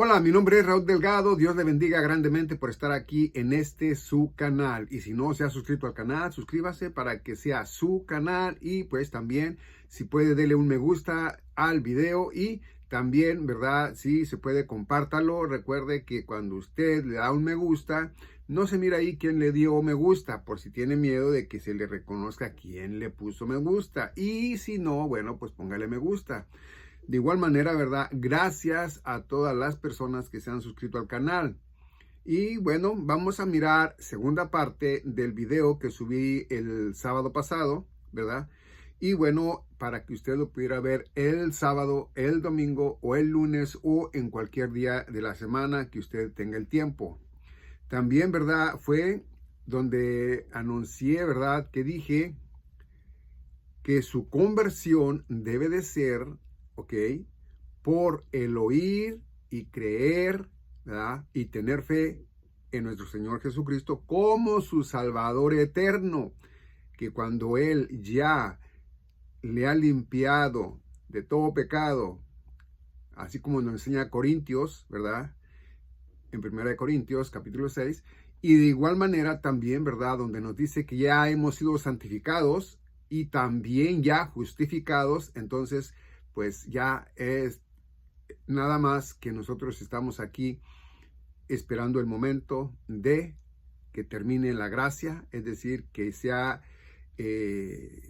Hola, mi nombre es Raúl Delgado. Dios le bendiga grandemente por estar aquí en su canal. Y si no se ha suscrito al canal, suscríbase para que sea su canal. Y pues también, si puede, dele un me gusta al video. Y también, ¿verdad? Si se puede, compártalo. Recuerde que cuando usted le da un me gusta, no se mira ahí quién le dio me gusta, por si tiene miedo de que se le reconozca quién le puso me gusta. Y si no, bueno, pues póngale me gusta. De igual manera, ¿verdad? Gracias a todas las personas que se han suscrito al canal. Y bueno, vamos a mirar segunda parte del video que subí el sábado pasado, ¿verdad? Y bueno, para que usted lo pudiera ver el sábado, el domingo o el lunes o en cualquier día de la semana que usted tenga el tiempo. También, ¿verdad? Fue donde anuncié, ¿verdad? Que dije que su conversión debe de ser, ¿ok? Por el oír y creer, ¿verdad? Y tener fe en nuestro Señor Jesucristo como su Salvador eterno, que cuando Él ya le ha limpiado de todo pecado, así como nos enseña Corintios, ¿verdad? En 1 Corintios capítulo 6, y de igual manera también, ¿verdad? Donde nos dice que ya hemos sido santificados y también ya justificados, entonces pues ya es nada más que nosotros estamos aquí esperando el momento de que termine la gracia, es decir, que sea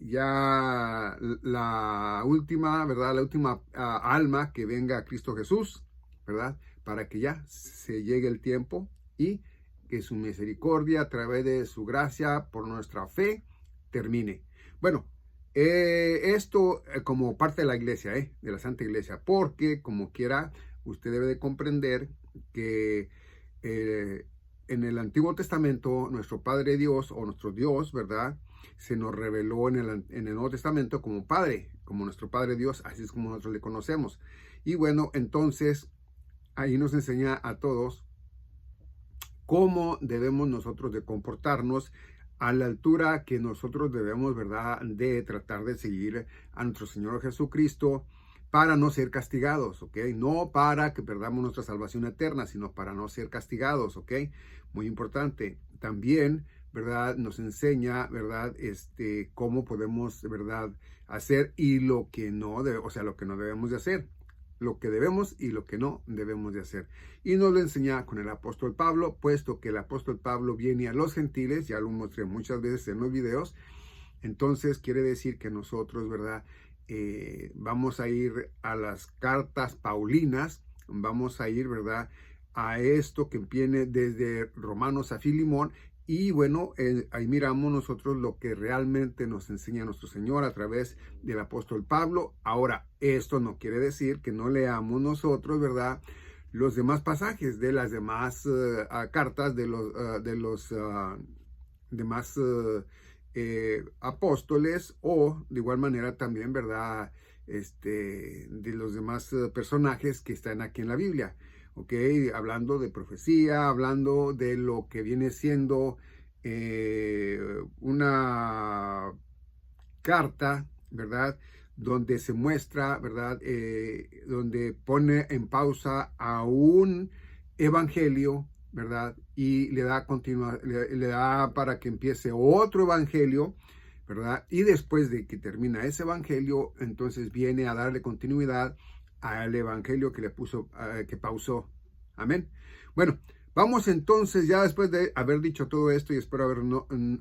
ya la última, ¿verdad? La última alma que venga a Cristo Jesús, ¿verdad? Para que ya se llegue el tiempo y que su misericordia a través de su gracia por nuestra fe termine. Bueno, esto como parte de la iglesia, de la Santa Iglesia, porque como quiera, usted debe de comprender que en el Antiguo Testamento, nuestro Padre Dios o nuestro Dios, ¿verdad? Se nos reveló en el Nuevo Testamento como Padre, como nuestro Padre Dios, así es como nosotros le conocemos. Y bueno, entonces ahí nos enseña a todos cómo debemos nosotros de comportarnos a la altura que nosotros debemos, ¿verdad?, de tratar de seguir a nuestro Señor Jesucristo para no ser castigados, ¿ok? No para que perdamos nuestra salvación eterna, sino para no ser castigados, ¿ok? Muy importante. También, ¿verdad?, nos enseña, ¿verdad?, cómo podemos, ¿verdad?, hacer y lo que no, o sea, lo que no debemos de hacer, lo que debemos y lo que no debemos de hacer. Y nos lo enseña con el apóstol Pablo, puesto que el apóstol Pablo viene a los gentiles, ya lo mostré muchas veces en los videos. Entonces quiere decir que nosotros, ¿verdad?, vamos a ir a las cartas paulinas, vamos a ir, ¿verdad?, a esto que viene desde Romanos a Filemón. Y bueno, ahí miramos nosotros lo que realmente nos enseña nuestro Señor a través del apóstol Pablo. Ahora, esto no quiere decir que no leamos nosotros, ¿verdad?, los demás pasajes de las demás cartas de los demás apóstoles, o de igual manera también, ¿verdad?, de los demás personajes que están aquí en la Biblia. ¿Ok? Hablando de profecía, hablando de lo que viene siendo una carta, ¿verdad?, donde se muestra, ¿verdad?, donde pone en pausa a un evangelio, ¿verdad?, y le da para que empiece otro evangelio, ¿verdad? Y después de que termina ese evangelio, entonces viene a darle continuidad al evangelio que le puso, que pausó. Amén. Bueno, vamos entonces, ya después de haber dicho todo esto, y espero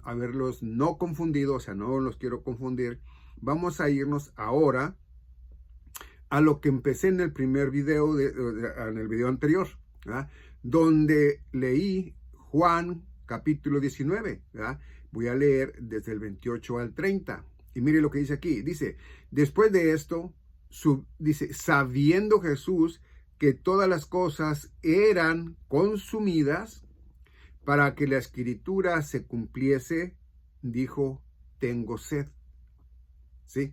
haberlos no confundido, o sea, no los quiero confundir, vamos a irnos ahora a lo que empecé en el primer video, en el video anterior, ¿verdad?, donde leí Juan capítulo 19, ¿verdad? Voy a leer desde el 28 al 30. Y mire lo que dice aquí. Dice, después de esto, dice, sabiendo Jesús que todas las cosas eran consumidas para que la escritura se cumpliese, dijo, tengo sed. ¿Sí?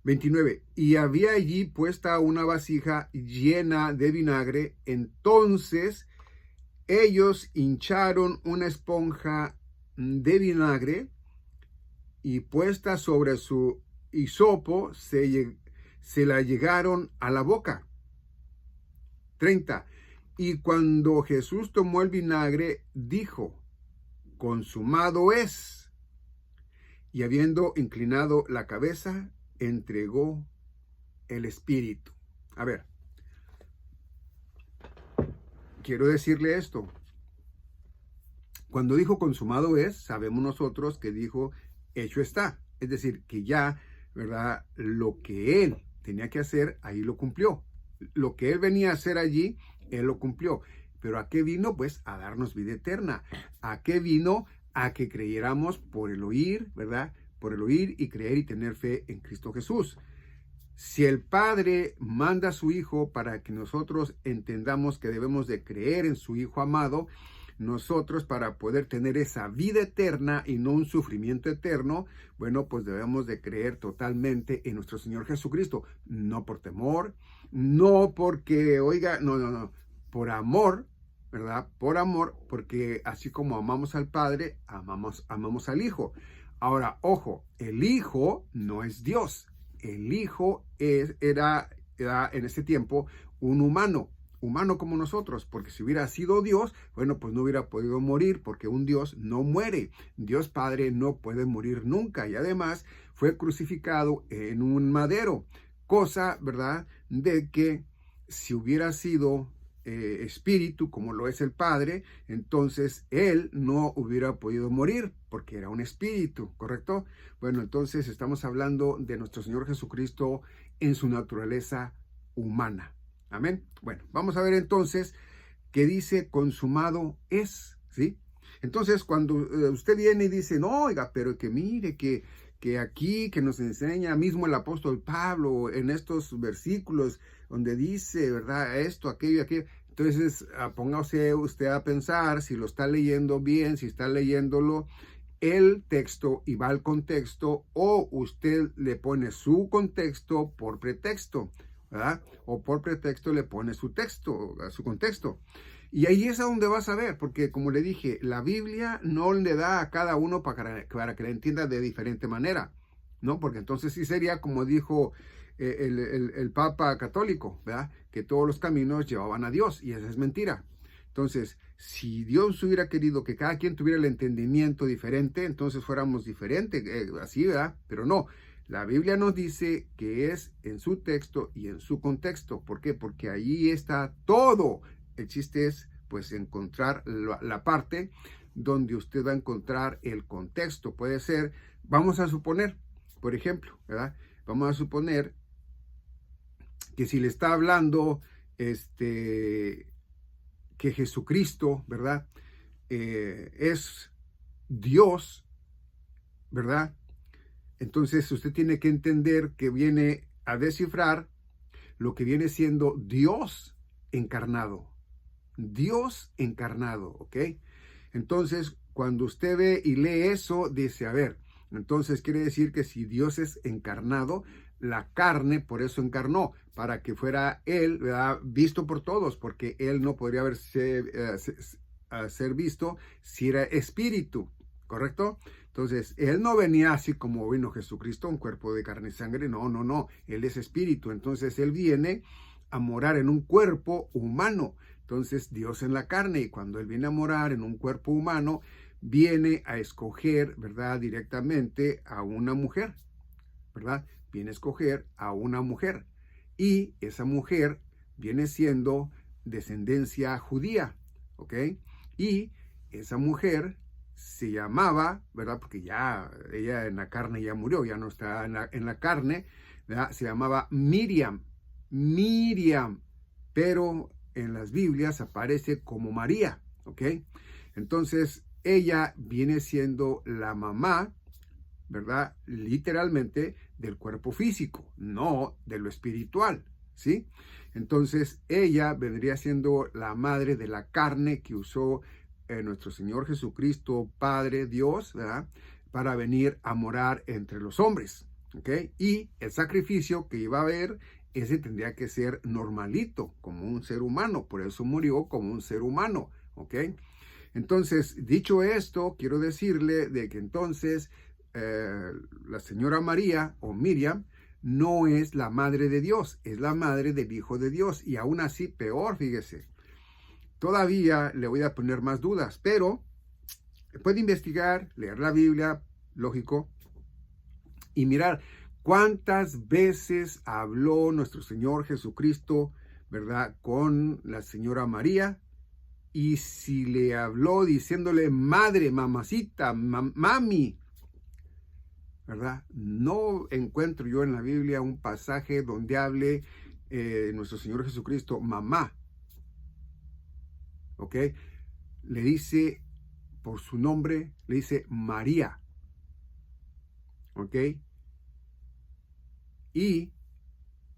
29. Y había allí puesta una vasija llena de vinagre. Entonces ellos hincharon una esponja de vinagre y puesta sobre su hisopo se la llegaron a la boca. 30. Y cuando Jesús tomó el vinagre, dijo, consumado es. Y habiendo inclinado la cabeza, entregó el espíritu. A ver, quiero decirle esto. Cuando dijo consumado es, sabemos nosotros que dijo hecho está. Es decir, que ya, ¿verdad? Lo que él tenía que hacer, ahí lo cumplió. Lo que él venía a hacer allí, él lo cumplió. ¿Pero a qué vino? Pues a darnos vida eterna. ¿A qué vino? A que creyéramos por el oír, ¿verdad? Por el oír y creer y tener fe en Cristo Jesús. Si el Padre manda a su Hijo para que nosotros entendamos que debemos de creer en su Hijo amado, nosotros para poder tener esa vida eterna y no un sufrimiento eterno, bueno, pues debemos de creer totalmente en nuestro Señor Jesucristo. No por temor, no porque, oiga, no, por amor, ¿verdad? Por amor, porque así como amamos al Padre, amamos al Hijo. Ahora, ojo, el Hijo no es Dios. El Hijo era en ese tiempo un humano como nosotros, porque si hubiera sido Dios, bueno, pues no hubiera podido morir, porque un Dios no muere. Dios Padre no puede morir nunca, y además fue crucificado en un madero, cosa, ¿verdad?, de que si hubiera sido espíritu, como lo es el Padre, entonces él no hubiera podido morir, porque era un espíritu, ¿correcto? Bueno, entonces estamos hablando de nuestro Señor Jesucristo en su naturaleza humana. Amén. Bueno, vamos a ver entonces que dice consumado es, ¿sí? Entonces, cuando usted viene y dice, no, oiga, pero que mire, que aquí, que nos enseña mismo el apóstol Pablo en estos versículos donde dice, ¿verdad? Esto, aquello y aquello. Entonces, póngase usted a pensar si lo está leyendo bien, si está leyéndolo el texto y va al contexto, o usted le pone su contexto por pretexto, ¿verdad? O por pretexto le pone su texto, su contexto. Y ahí es a donde vas a ver, porque como le dije, la Biblia no le da a cada uno para que la entienda de diferente manera, ¿no? Porque entonces sí sería como dijo el Papa católico, ¿verdad? Que todos los caminos llevaban a Dios, y esa es mentira. Entonces, si Dios hubiera querido que cada quien tuviera el entendimiento diferente, entonces fuéramos diferentes, así, ¿verdad? Pero no. La Biblia nos dice que es en su texto y en su contexto. ¿Por qué? Porque ahí está todo. El chiste es, pues, encontrar la parte donde usted va a encontrar el contexto. Puede ser, vamos a suponer, por ejemplo, ¿verdad? Vamos a suponer que si le está hablando, que Jesucristo, ¿verdad? Es Dios, ¿verdad? Entonces usted tiene que entender que viene a descifrar lo que viene siendo Dios encarnado. Dios encarnado, ¿ok? Entonces, cuando usted ve y lee eso, dice, a ver, entonces quiere decir que si Dios es encarnado, la carne por eso encarnó, para que fuera Él, ¿verdad?, visto por todos, porque Él no podría ser visto si era espíritu, ¿correcto? Entonces, Él no venía así como vino Jesucristo, un cuerpo de carne y sangre, no, Él es espíritu, entonces Él viene a morar en un cuerpo humano, entonces Dios en la carne, y cuando Él viene a morar en un cuerpo humano, viene a escoger, ¿verdad?, directamente a una mujer, ¿verdad? Viene a escoger a una mujer, y esa mujer viene siendo descendencia judía, ¿ok? Y esa mujer se llamaba, ¿verdad? Porque ya ella en la carne ya murió, ya no está en la carne, ¿verdad? Se llamaba Miriam, pero en las Biblias aparece como María, ¿ok? Entonces ella viene siendo la mamá, ¿verdad?, literalmente del cuerpo físico, no de lo espiritual, ¿sí? Entonces ella vendría siendo la madre de la carne que usó nuestro Señor Jesucristo, Padre Dios, ¿verdad?, para venir a morar entre los hombres, ¿ok? Y el sacrificio que iba a haber, ese tendría que ser normalito, como un ser humano, por eso murió como un ser humano, ¿ok? Entonces, dicho esto, quiero decirle de que entonces la señora María o Miriam no es la madre de Dios, es la madre del Hijo de Dios. Y aún así, peor, fíjese. Todavía le voy a poner más dudas, pero puede investigar, leer la Biblia, lógico, y mirar cuántas veces habló nuestro Señor Jesucristo, ¿verdad?, con la señora María. Y si le habló diciéndole madre, mamacita, mami, ¿verdad? No encuentro yo en la Biblia un pasaje donde hable nuestro Señor Jesucristo mamá. ¿Ok? Le dice por su nombre, le dice María. ¿Ok? Y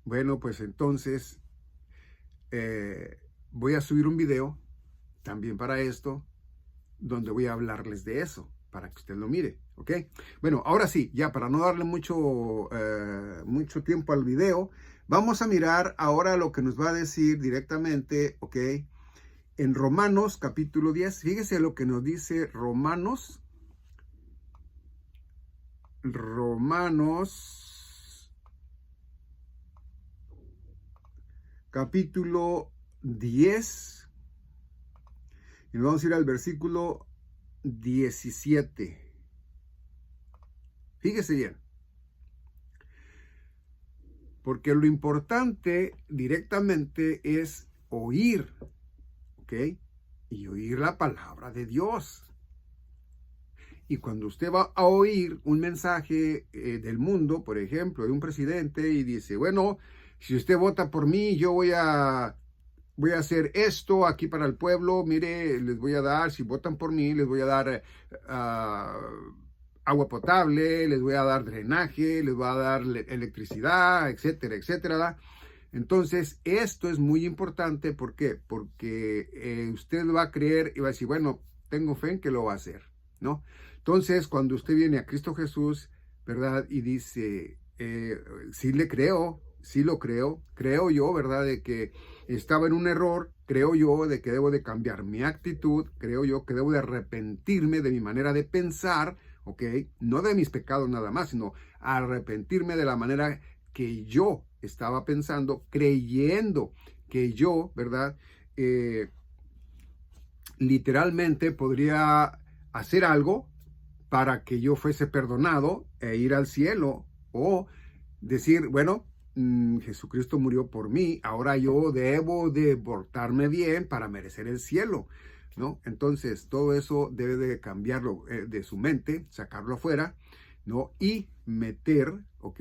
bueno, pues entonces voy a subir un video también para esto, donde voy a hablarles de eso, para que usted lo mire, ¿ok? Bueno, ahora sí, ya para no darle mucho tiempo al video, vamos a mirar ahora lo que nos va a decir directamente, ¿ok? En Romanos capítulo 10, fíjese lo que nos dice Romanos capítulo 10, y nos vamos a ir al versículo 17. Fíjese bien. Porque lo importante directamente es oír, ¿ok? Y oír la palabra de Dios. Y cuando usted va a oír un mensaje del mundo, por ejemplo, de un presidente, y dice, bueno, si usted vota por mí, yo voy a hacer esto aquí para el pueblo, mire, les voy a dar, si votan por mí, les voy a dar agua potable, les voy a dar drenaje, les voy a dar electricidad, etcétera, etcétera. Entonces, esto es muy importante. ¿Por qué? Porque usted va a creer y va a decir, bueno, tengo fe en que lo va a hacer, ¿no? Entonces, cuando usted viene a Cristo Jesús, ¿verdad? Y dice, sí le creo, sí lo creo yo, ¿verdad? De que estaba en un error, creo yo de que debo de cambiar mi actitud, creo yo que debo de arrepentirme de mi manera de pensar, ¿ok? No de mis pecados nada más, sino arrepentirme de la manera que yo estaba pensando, creyendo que yo, ¿verdad? Literalmente podría hacer algo para que yo fuese perdonado e ir al cielo, o decir, bueno, Jesucristo murió por mí, ahora yo debo de portarme bien para merecer el cielo, ¿no? Entonces, todo eso debe de cambiarlo de su mente, sacarlo afuera, ¿no? Y meter, ¿ok?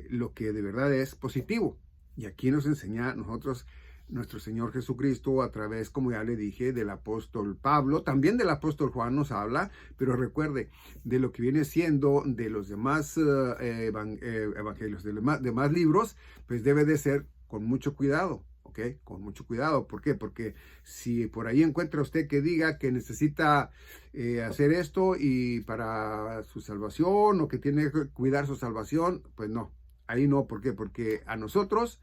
Lo que de verdad es positivo. Y aquí nos enseña a nosotros nuestro Señor Jesucristo a través, como ya le dije, del apóstol Pablo, también del apóstol Juan nos habla, pero recuerde, de lo que viene siendo de los demás evangelios, de los demás libros, pues debe de ser con mucho cuidado. ¿Ok? Con mucho cuidado. ¿Por qué? Porque si por ahí encuentra usted que diga que necesita hacer esto y para su salvación, o que tiene que cuidar su salvación, pues no, ahí no. ¿Por qué? Porque a nosotros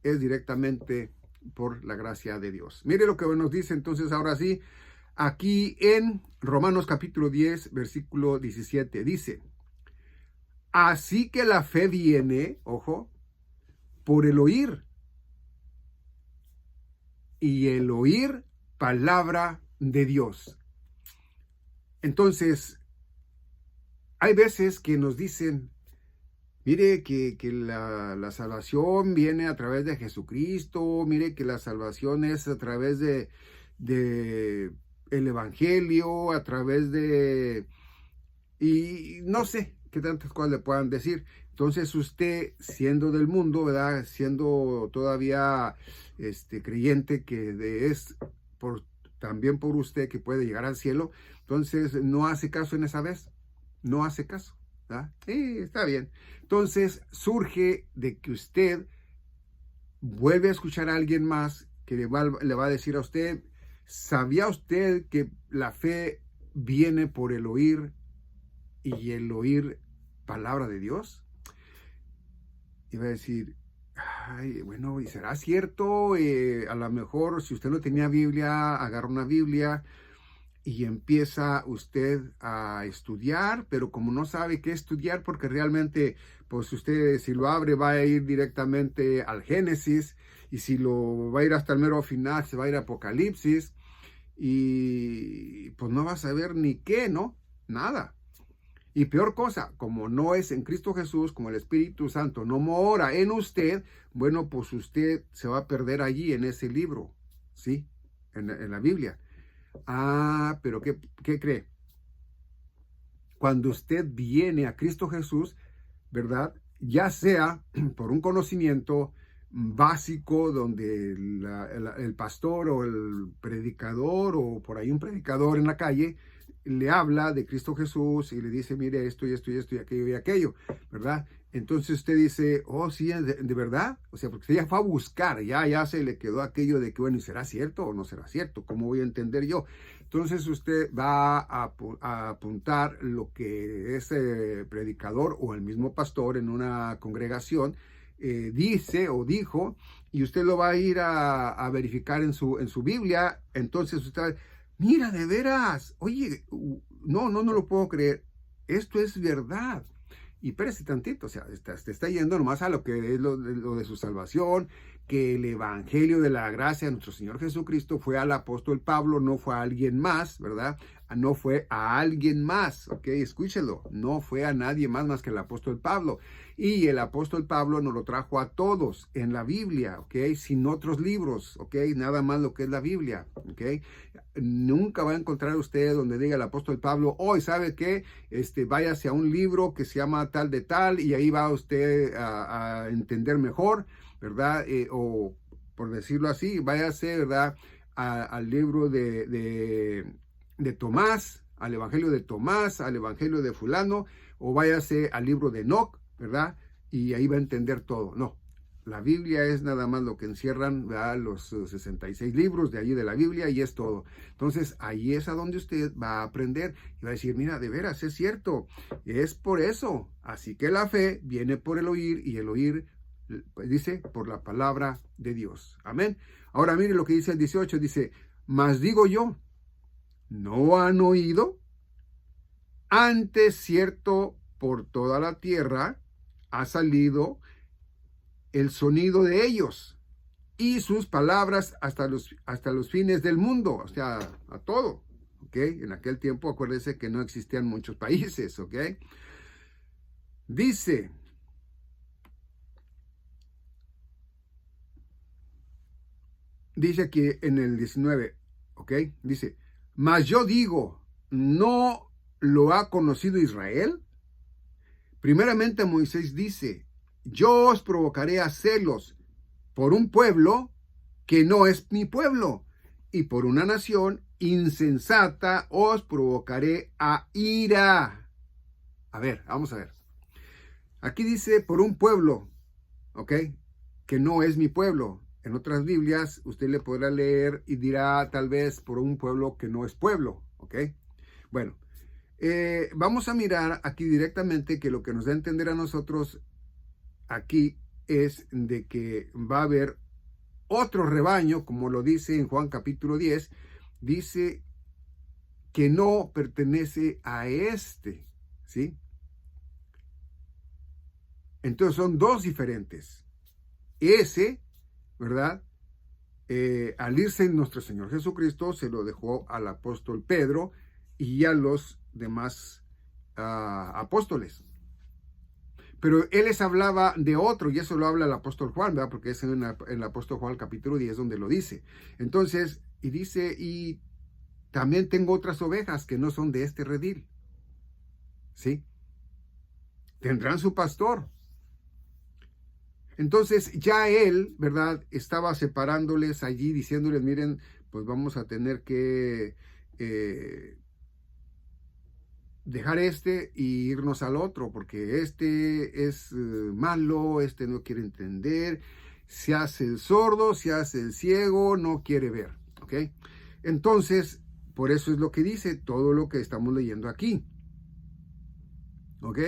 es directamente por la gracia de Dios. Mire lo que nos dice entonces ahora sí, aquí en Romanos capítulo 10, versículo 17, dice, así que la fe viene, ojo, por el oír, y el oír palabra de Dios. Entonces, hay veces que nos dicen, mire que la salvación viene a través de Jesucristo, mire que la salvación es a través de el Evangelio, a través de, y no sé qué tantas cosas le puedan decir. Entonces usted, siendo del mundo, ¿verdad? Siendo todavía creyente que es también por usted que puede llegar al cielo, entonces no hace caso en esa vez, no hace caso, ¿verdad? Está bien. Entonces surge de que usted vuelve a escuchar a alguien más que le va a decir a usted, ¿sabía usted que la fe viene por el oír y el oír palabra de Dios? Y va a decir, ay, bueno, ¿y será cierto? A lo mejor si usted no tenía Biblia, agarra una Biblia y empieza usted a estudiar, pero como no sabe qué estudiar, porque realmente, pues usted si lo abre va a ir directamente al Génesis, y si lo va a ir hasta el mero final, se va a ir a Apocalipsis, y pues no va a saber ni qué, ¿no? Nada. Y peor cosa, como no es en Cristo Jesús, como el Espíritu Santo no mora en usted, bueno, pues usted se va a perder allí en ese libro, ¿sí? En la Biblia. Ah, pero ¿qué cree? Cuando usted viene a Cristo Jesús, ¿verdad? Ya sea por un conocimiento básico donde el pastor o el predicador o por ahí un predicador en la calle le habla de Cristo Jesús y le dice, mire esto y esto y esto y aquello, ¿verdad? Entonces usted dice, oh, sí, de verdad, o sea, porque usted ya fue a buscar, ya se le quedó aquello de que, bueno, ¿y será cierto o no será cierto? ¿Cómo voy a entender yo? Entonces usted va a apuntar lo que ese predicador o el mismo pastor en una congregación dice o dijo, y usted lo va a ir a verificar en su Biblia. Entonces usted, mira, de veras, oye, no lo puedo creer, esto es verdad. Y espérese tantito, o sea, te está yendo nomás a lo que es lo de su salvación, que el evangelio de la gracia de nuestro Señor Jesucristo fue al apóstol Pablo, no fue a alguien más, ¿verdad? No fue a alguien más, ¿ok? Escúchelo, no fue a nadie más que el apóstol Pablo. Y el apóstol Pablo nos lo trajo a todos en la Biblia, ¿ok? Sin otros libros, ¿ok? Nada más lo que es la Biblia, ¿ok? Nunca va a encontrar usted donde diga el apóstol Pablo, hoy, ¿sabe qué? Váyase a un libro que se llama tal de tal y ahí va usted a entender mejor, ¿verdad? O por decirlo así, váyase, ¿verdad? Al libro de Tomás, al evangelio de Tomás, al evangelio de fulano, o váyase al libro de Enoc, ¿verdad? Y ahí va a entender todo. No, la Biblia es nada más lo que encierran, ¿verdad? Los 66 libros de allí de la Biblia y es todo. Entonces ahí es a donde usted va a aprender y va a decir, mira, de veras, es cierto, es por eso. Así que la fe viene por el oír y el oír, pues, dice, por la palabra de Dios. Amén. Ahora mire lo que dice el 18, dice, mas digo yo, ¿no han oído? Antes cierto, por toda la tierra ha salido el sonido de ellos y sus palabras hasta los fines del mundo, o sea, a todo, ¿ok? En aquel tiempo, acuérdense que no existían muchos países, ¿ok? Dice aquí en el 19, ¿ok? Dice, mas yo digo, ¿no lo ha conocido Israel? Primeramente Moisés dice, yo os provocaré a celos por un pueblo que no es mi pueblo, y por una nación insensata os provocaré a ira. A ver, vamos a ver. Aquí dice por un pueblo, ¿ok? Que no es mi pueblo. En otras Biblias usted le podrá leer y dirá tal vez por un pueblo que no es pueblo, ¿ok? Bueno, vamos a mirar aquí directamente que lo que nos da a entender a nosotros aquí es de que va a haber otro rebaño, como lo dice en Juan capítulo 10, dice que no pertenece a este, ¿sí? Entonces son dos diferentes. Ese, ¿verdad? Al irse nuestro Señor Jesucristo, se lo dejó al apóstol Pedro y a los demás apóstoles. Pero él les hablaba de otro, y eso lo habla el apóstol Juan, ¿verdad? Porque es en el apóstol Juan capítulo 10 donde lo dice. Entonces, y dice, y también tengo otras ovejas que no son de este redil, ¿sí? Tendrán su pastor. Entonces ya él, ¿verdad? Estaba separándoles allí, diciéndoles, miren, pues vamos a tener que dejar este y irnos al otro, porque este es malo, este no quiere entender, se hace el sordo, se hace el ciego, no quiere ver, ¿ok? Entonces, por eso es lo que dice todo lo que estamos leyendo aquí, ¿ok?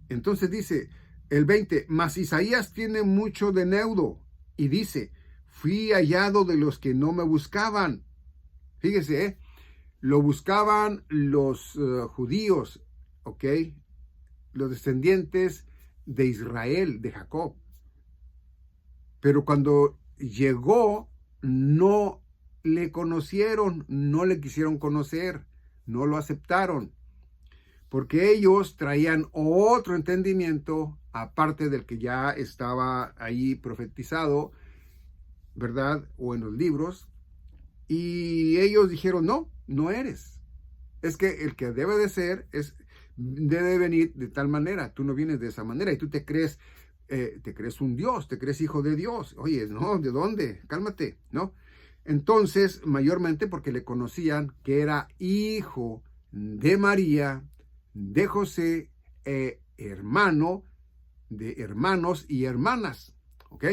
Entonces dice el 20, mas Isaías tiene mucho de neudo y dice, fui hallado de los que no me buscaban. Fíjese, Lo buscaban los judíos, ¿ok? Los descendientes de Israel, de Jacob. Pero cuando llegó, no le conocieron, no le quisieron conocer, no lo aceptaron, porque ellos traían otro entendimiento aparte del que ya estaba ahí profetizado, ¿verdad? O en los libros. Y ellos dijeron, no, no eres. Es que el que debe de ser debe venir de tal manera. Tú no vienes de esa manera y tú te crees un Dios, te crees hijo de Dios. Oye, no, ¿de dónde? Cálmate, ¿no? Entonces, mayormente porque le conocían que era hijo de María, de José, hermano de hermanos y hermanas, ¿ok?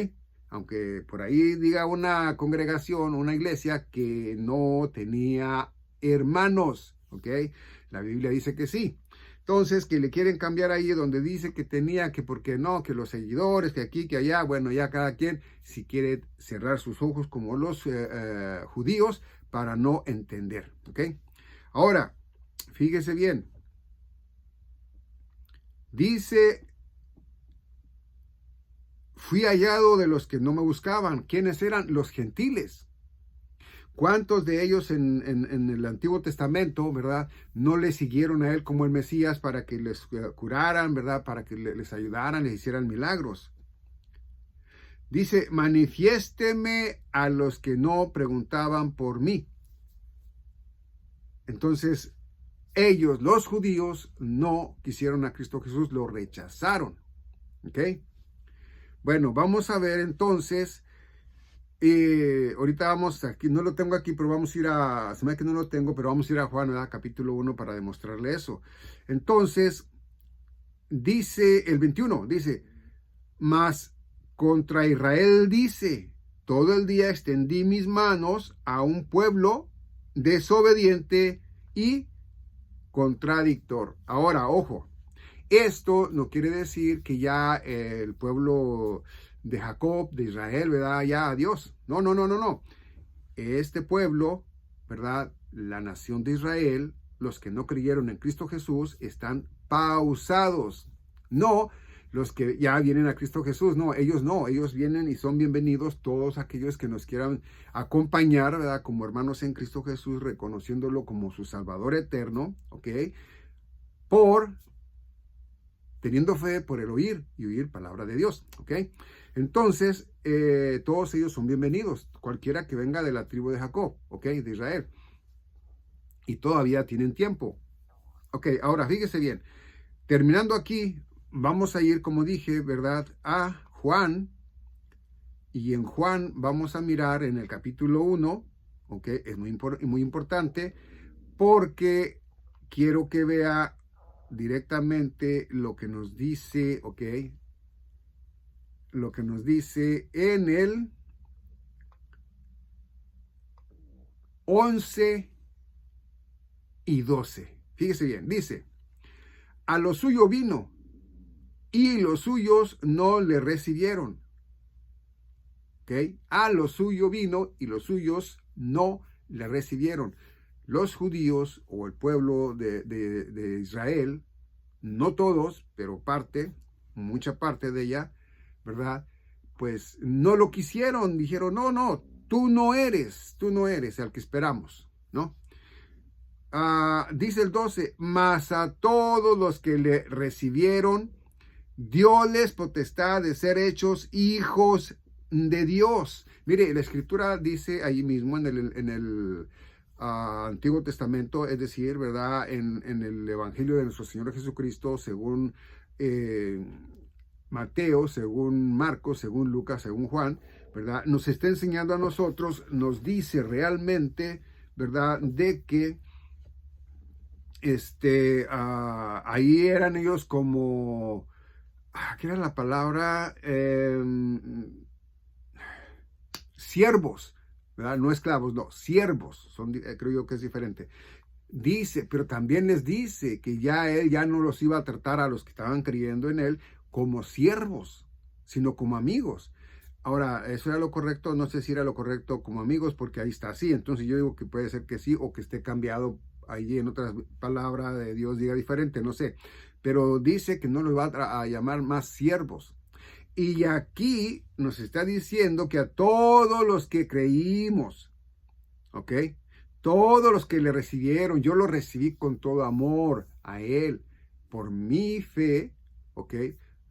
Aunque por ahí diga una congregación, una iglesia que no tenía hermanos, ¿ok? La Biblia dice que sí. Entonces, que le quieren cambiar ahí donde dice que tenía, que porque no, que los seguidores, que aquí, que allá, bueno, ya cada quien, si quiere cerrar sus ojos como los judíos para no entender, ¿ok? Ahora, fíjese bien, dice, fui hallado de los que no me buscaban. ¿Quiénes eran? Los gentiles. ¿Cuántos de ellos en el Antiguo Testamento, verdad, no le siguieron a él como el Mesías para que les curaran, verdad, para que les ayudaran, les hicieran milagros? Dice, manifiésteme a los que no preguntaban por mí. Entonces, ellos, los judíos, no quisieron a Cristo Jesús, lo rechazaron. ¿Ok? Bueno, vamos a ver entonces. Ahorita vamos, aquí no lo tengo aquí, pero vamos a ir se me da que no lo tengo, pero vamos a ir a Juan, ¿verdad? Capítulo 1 para demostrarle eso. Entonces, dice el 21, dice, mas contra Israel dice, todo el día extendí mis manos a un pueblo desobediente y contradictor. Ahora, ojo, esto no quiere decir que ya el pueblo de Jacob, de Israel, ¿verdad? Ya adiós. No, no, no, no, no. Este pueblo, ¿verdad? La nación de Israel, los que no creyeron en Cristo Jesús, están pausados. No los que ya vienen a Cristo Jesús, no, ellos vienen y son bienvenidos todos aquellos que nos quieran acompañar, ¿verdad? Como hermanos en Cristo Jesús, reconociéndolo como su Salvador eterno, ¿ok? Teniendo fe por el oír y oír palabra de Dios, ¿ok? Entonces, todos ellos son bienvenidos, cualquiera que venga de la tribu de Jacob, ¿ok? De Israel. Y todavía tienen tiempo. Ok, ahora fíjese bien. Terminando aquí, vamos a ir, como dije, ¿verdad? A Juan. Y en Juan vamos a mirar en el capítulo 1, ¿ok? Es muy importante porque quiero que vea directamente lo que nos dice, ¿ok? Lo que nos dice en el 11 y 12. Fíjese bien, dice, a lo suyo vino y los suyos no le recibieron. ¿Ok? A lo suyo vino y los suyos no le recibieron. Los judíos o el pueblo de Israel, no todos, pero mucha parte de ella, ¿verdad? Pues no lo quisieron, dijeron, no, no, tú no eres el que esperamos, ¿no? Dice el 12, mas a todos los que le recibieron, dióles potestad de ser hechos hijos de Dios. Mire, la escritura dice ahí mismo en el Antiguo Testamento, es decir, ¿verdad? En el Evangelio de nuestro Señor Jesucristo, según Mateo, según Marcos, según Lucas, según Juan, ¿verdad? Nos está enseñando a nosotros, nos dice realmente, ¿verdad? De que ahí eran ellos como, ¿qué era la palabra? Siervos, ¿verdad? No esclavos, no, siervos, creo yo que es diferente. Dice, pero también les dice que ya él ya no los iba a tratar a los que estaban creyendo en él como siervos, sino como amigos. Ahora, ¿eso era lo correcto? No sé si era lo correcto como amigos, porque ahí está así. Entonces yo digo que puede ser que sí, o que esté cambiado ahí en otras palabras de Dios diga diferente, no sé. Pero dice que no los va a llamar más siervos. Y aquí nos está diciendo que a todos los que creímos, ¿ok? Todos los que le recibieron, yo lo recibí con todo amor a Él, por mi fe, ¿ok?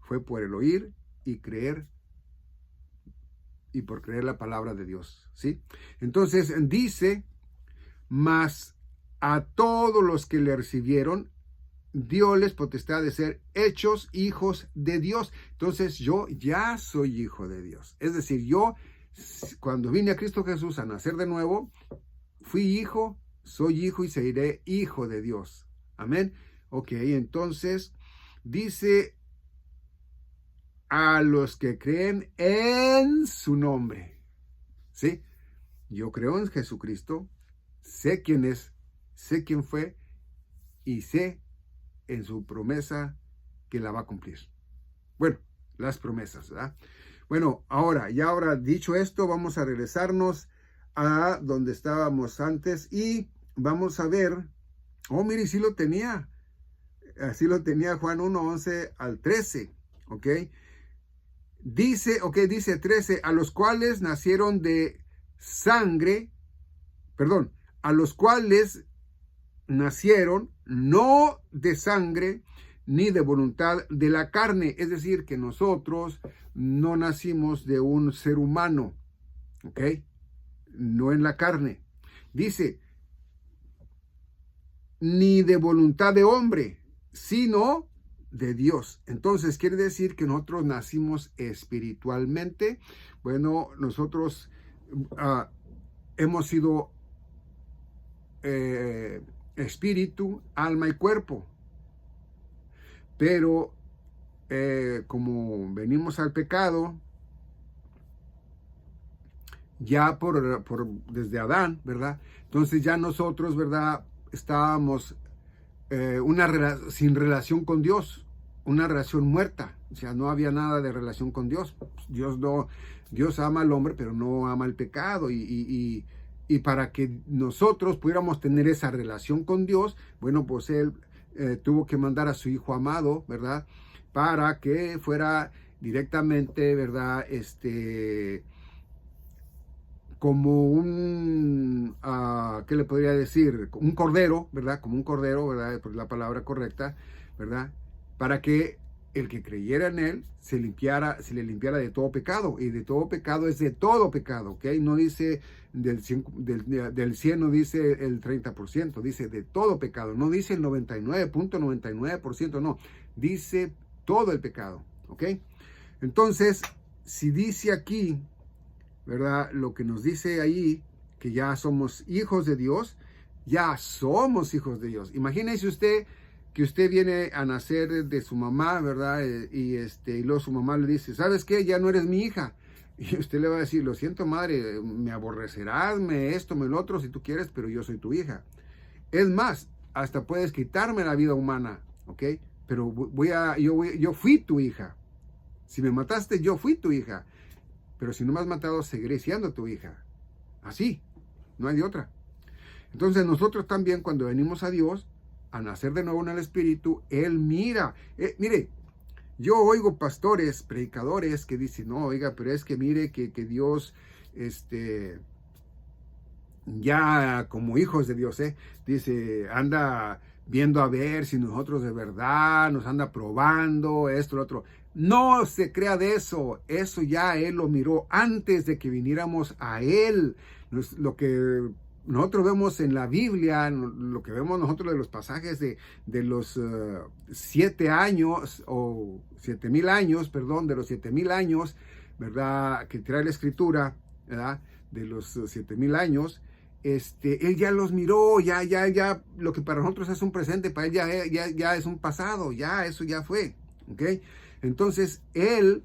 Fue por el oír y creer, y por creer la palabra de Dios, ¿sí? Entonces dice, mas a todos los que le recibieron, dióles potestad de ser hechos hijos de Dios. Entonces yo ya soy hijo de Dios. Es decir, yo cuando vine a Cristo Jesús a nacer de nuevo, fui hijo, soy hijo y seré hijo de Dios. Amén. Ok, entonces dice a los que creen en su nombre. ¿Sí? Yo creo en Jesucristo, sé quién es, sé quién fue y sé en su promesa que la va a cumplir. Bueno, las promesas, ¿verdad? Bueno, ahora dicho esto, vamos a regresarnos a donde estábamos antes y vamos a ver, oh, mire, sí lo tenía, así lo tenía Juan 1, 11 al 13, ¿ok? Dice 13, a los cuales nacieron de sangre, perdón, a los cuales nacieron no de sangre ni de voluntad de la carne, es decir, que nosotros no nacimos de un ser humano, ¿ok? No en la carne. Dice, ni de voluntad de hombre, sino de Dios. Entonces quiere decir que nosotros nacimos espiritualmente. Bueno, nosotros hemos sido espíritu, alma y cuerpo. Pero como venimos al pecado, ya desde Adán, ¿verdad? Entonces ya nosotros, ¿verdad? Estábamos sin relación con Dios, una relación muerta. O sea, no había nada de relación con Dios. Dios ama al hombre, pero no ama el pecado. Y para que nosotros pudiéramos tener esa relación con Dios, bueno, pues Él tuvo que mandar a su Hijo amado, ¿verdad? Para que fuera directamente, ¿verdad? Como ¿qué le podría decir? Un cordero, ¿verdad? Como un cordero, ¿verdad? Pues la palabra correcta, ¿verdad? Para que el que creyera en él se le limpiara de todo pecado. Y de todo pecado es de todo pecado, ¿ok? No dice del 100 no dice el 30%, dice de todo pecado. No dice el 99.99%, no. Dice todo el pecado, ¿ok? Entonces, si dice aquí, ¿verdad? Lo que nos dice ahí, que ya somos hijos de Dios, ya somos hijos de Dios. Imagínese usted que usted viene a nacer de su mamá, ¿verdad? Y luego su mamá le dice, ¿sabes qué? Ya no eres mi hija. Y usted le va a decir, lo siento, madre, me aborrecerás, esto, lo otro, si tú quieres, pero yo soy tu hija. Es más, hasta puedes quitarme la vida humana, ¿ok? Pero yo fui tu hija. Si me mataste, yo fui tu hija. Pero si no me has matado, seguiré siendo tu hija. Así, no hay de otra. Entonces nosotros también cuando venimos a Dios, a nacer de nuevo en el Espíritu, Él mira. Mire, yo oigo pastores, predicadores que dicen, no, oiga, pero es que mire que Dios, ya como hijos de Dios, dice, anda viendo a ver si nosotros de verdad nos anda probando esto, lo otro. No se crea de eso. Eso ya Él lo miró antes de que viniéramos a Él. Lo que nosotros vemos en la Biblia, lo que vemos nosotros de los pasajes de los 7 años o 7,000 años, perdón, de los 7,000 años, ¿verdad? Que trae la Escritura, ¿verdad? De los 7,000 años. Él ya los miró, ya, lo que para nosotros es un presente, para él ya es un pasado, ya eso ya fue, ¿ok? Entonces, él,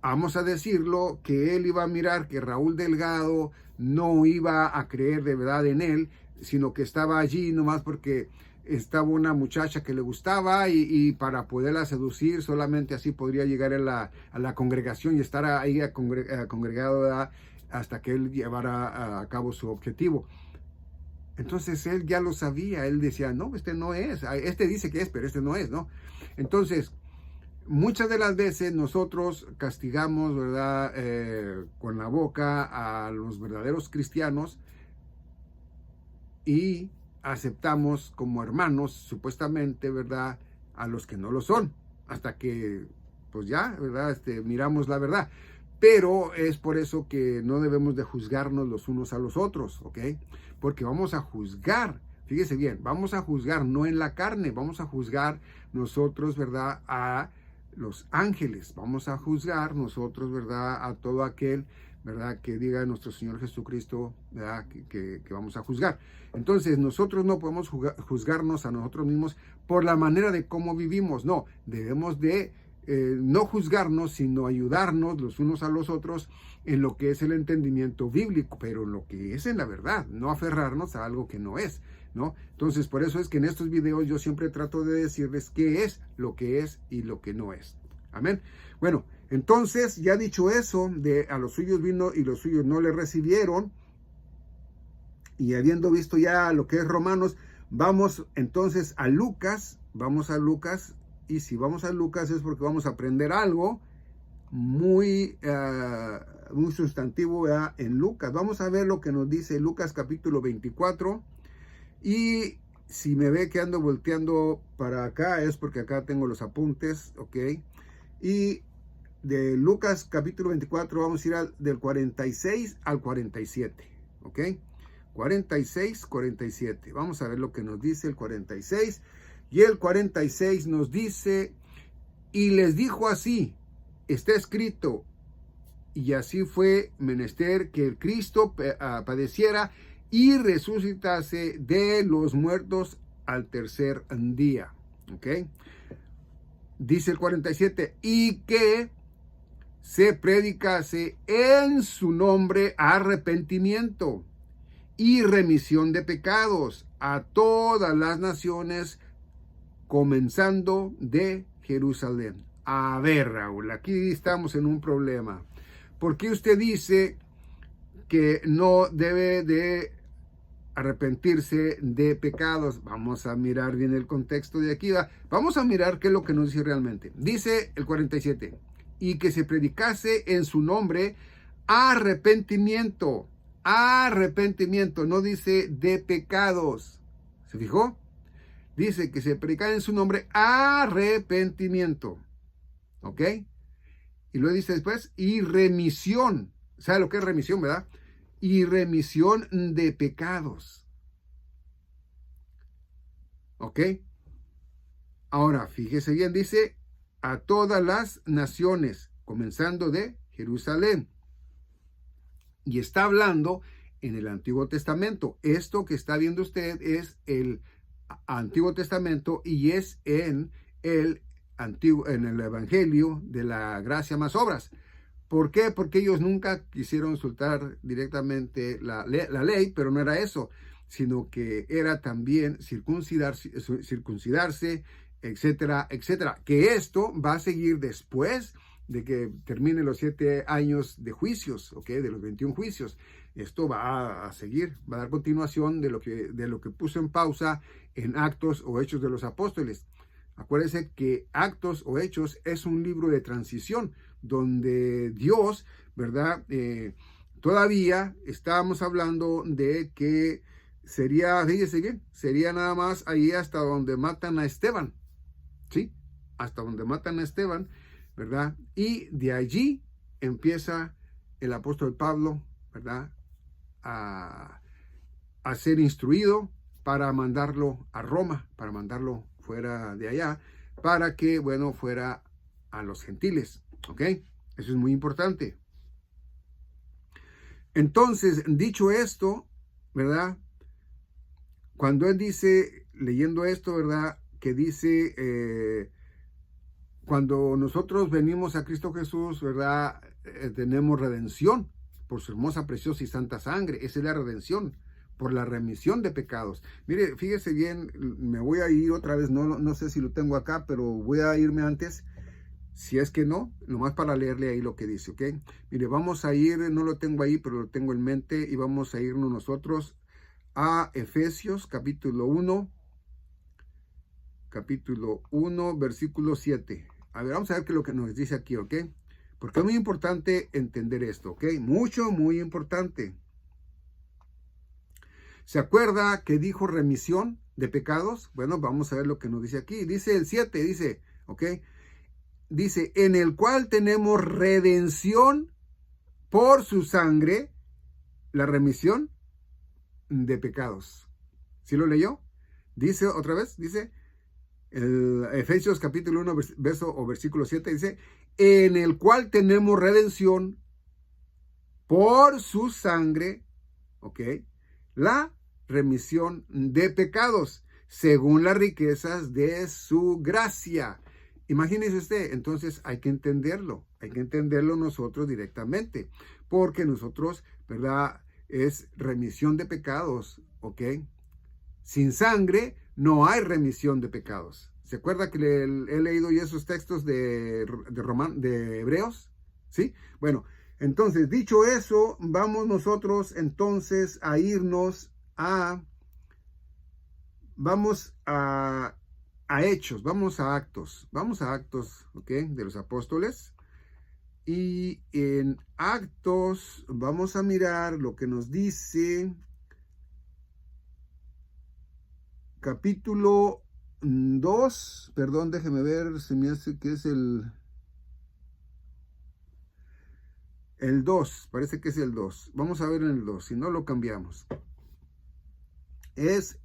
vamos a decirlo, que él iba a mirar que Raúl Delgado no iba a creer de verdad en él, sino que estaba allí nomás porque estaba una muchacha que le gustaba y para poderla seducir solamente así podría llegar a la congregación y estar ahí congregado, ¿verdad?, hasta que él llevara a cabo su objetivo. Entonces él ya lo sabía, él decía, no, este no es, este dice que es, pero este no es, ¿no? Entonces, muchas de las veces nosotros castigamos, ¿verdad?, con la boca a los verdaderos cristianos y aceptamos como hermanos, supuestamente, ¿verdad?, a los que no lo son, hasta que, pues ya, ¿verdad?, miramos la verdad. Pero es por eso que no debemos de juzgarnos los unos a los otros, ¿ok? Porque vamos a juzgar, fíjese bien, vamos a juzgar no en la carne, vamos a juzgar nosotros, ¿verdad?, a los ángeles, vamos a juzgar nosotros, ¿verdad?, a todo aquel, ¿verdad?, que diga nuestro Señor Jesucristo, ¿verdad?, que vamos a juzgar. Entonces, nosotros no podemos juzgarnos a nosotros mismos por la manera de cómo vivimos, no, debemos de no juzgarnos, sino ayudarnos los unos a los otros en lo que es el entendimiento bíblico, pero en lo que es en la verdad, no aferrarnos a algo que no es, ¿no? Entonces, por eso es que en estos videos yo siempre trato de decirles qué es lo que es y lo que no es. Amén. Bueno, entonces, ya dicho eso, de a los suyos vino y los suyos no le recibieron, y habiendo visto ya lo que es Romanos, vamos entonces a Lucas, y si vamos a Lucas es porque vamos a aprender algo muy sustantivo, ¿verdad?, en Lucas. Vamos a ver lo que nos dice Lucas capítulo 24, y si me ve que ando volteando para acá es porque acá tengo los apuntes, ¿ok? Y de Lucas capítulo 24 vamos a ir del 46 al 47, ¿ok? 46, 47. Vamos a ver lo que nos dice el 46. Y el 46 nos dice, y les dijo así, está escrito, y así fue menester que el Cristo padeciera y resucitase de los muertos al tercer día. ¿Ok? Dice el 47, y que se predicase en su nombre arrepentimiento y remisión de pecados a todas las naciones, comenzando de Jerusalén. A ver, Raúl, aquí estamos en un problema. ¿Por qué usted dice que no debe de arrepentirse de pecados? Vamos a mirar bien el contexto de aquí. Vamos a mirar qué es lo que nos dice realmente. Dice el 47, y que se predicase en su nombre arrepentimiento. Arrepentimiento, no dice de pecados. ¿Se fijó? Dice que se predica en su nombre arrepentimiento. ¿Ok? Y luego dice después, y remisión. ¿Sabe lo que es remisión, verdad? Y remisión de pecados. ¿Ok? Ahora, fíjese bien, dice, a todas las naciones, comenzando de Jerusalén. Y está hablando en el Antiguo Testamento. Esto que está viendo usted es el Antiguo Testamento y es en el Evangelio de la Gracia más Obras. ¿Por qué? Porque ellos nunca quisieron soltar directamente la ley, pero no era eso, sino que era también circuncidarse, etcétera, etcétera. Que esto va a seguir después de que termine los 7 años de juicios, ¿ok? De los 21 juicios. Esto va a seguir, va a dar continuación de lo que puso en pausa en Actos o Hechos de los Apóstoles. Acuérdense que Actos o Hechos es un libro de transición, donde Dios, ¿verdad? Todavía estábamos hablando de que sería, fíjese bien, sería nada más ahí hasta donde matan a Esteban, ¿sí? Hasta donde matan a Esteban, ¿verdad? Y de allí empieza el apóstol Pablo, ¿verdad?, a ser instruido para mandarlo a Roma, para mandarlo fuera de allá, para que, bueno, fuera a los gentiles, ¿ok? Eso es muy importante. Entonces, dicho esto, ¿verdad? Cuando él dice, leyendo esto, ¿verdad?, que dice, cuando nosotros venimos a Cristo Jesús, ¿verdad?, tenemos redención por su hermosa, preciosa y santa sangre. Esa es la redención. por la remisión de pecados. Mire, fíjese bien, me voy a ir otra vez, no sé si lo tengo acá, pero voy a irme antes. Si es que no, nomás para leerle ahí lo que dice, ¿ok? Mire, vamos a ir, no lo tengo ahí, pero lo tengo en mente, y vamos a irnos nosotros a Efesios capítulo 1, versículo 7. A ver, vamos a ver qué es lo que nos dice aquí, ¿ok? Porque es muy importante entender esto, ¿ok? Muy importante. ¿Se acuerda que dijo remisión de pecados? Bueno, vamos a ver lo que nos dice aquí. Dice el 7, dice, ¿ok? Dice, en el cual tenemos redención por su sangre, la remisión de pecados. ¿Sí lo leyó? Dice otra vez, dice, el Efesios capítulo 1, versículo 7, dice, en el cual tenemos redención por su sangre, ¿ok? La remisión de pecados, según las riquezas de su gracia. Imagínese usted, entonces hay que entenderlo nosotros directamente, porque nosotros, ¿verdad? Es remisión de pecados, ¿ok? Sin sangre no hay remisión de pecados. ¿Se acuerda que he leído ya esos textos de Hebreos? ¿Sí? Bueno, entonces, dicho eso, vamos nosotros entonces a irnos vamos a Hechos, vamos a Actos, ¿ok? De los apóstoles. Y en Actos vamos a mirar lo que nos dice capítulo 2, perdón, déjeme ver, se me hace que es el 2, parece que es el 2. Vamos a ver en el 2, si no lo cambiamos. Es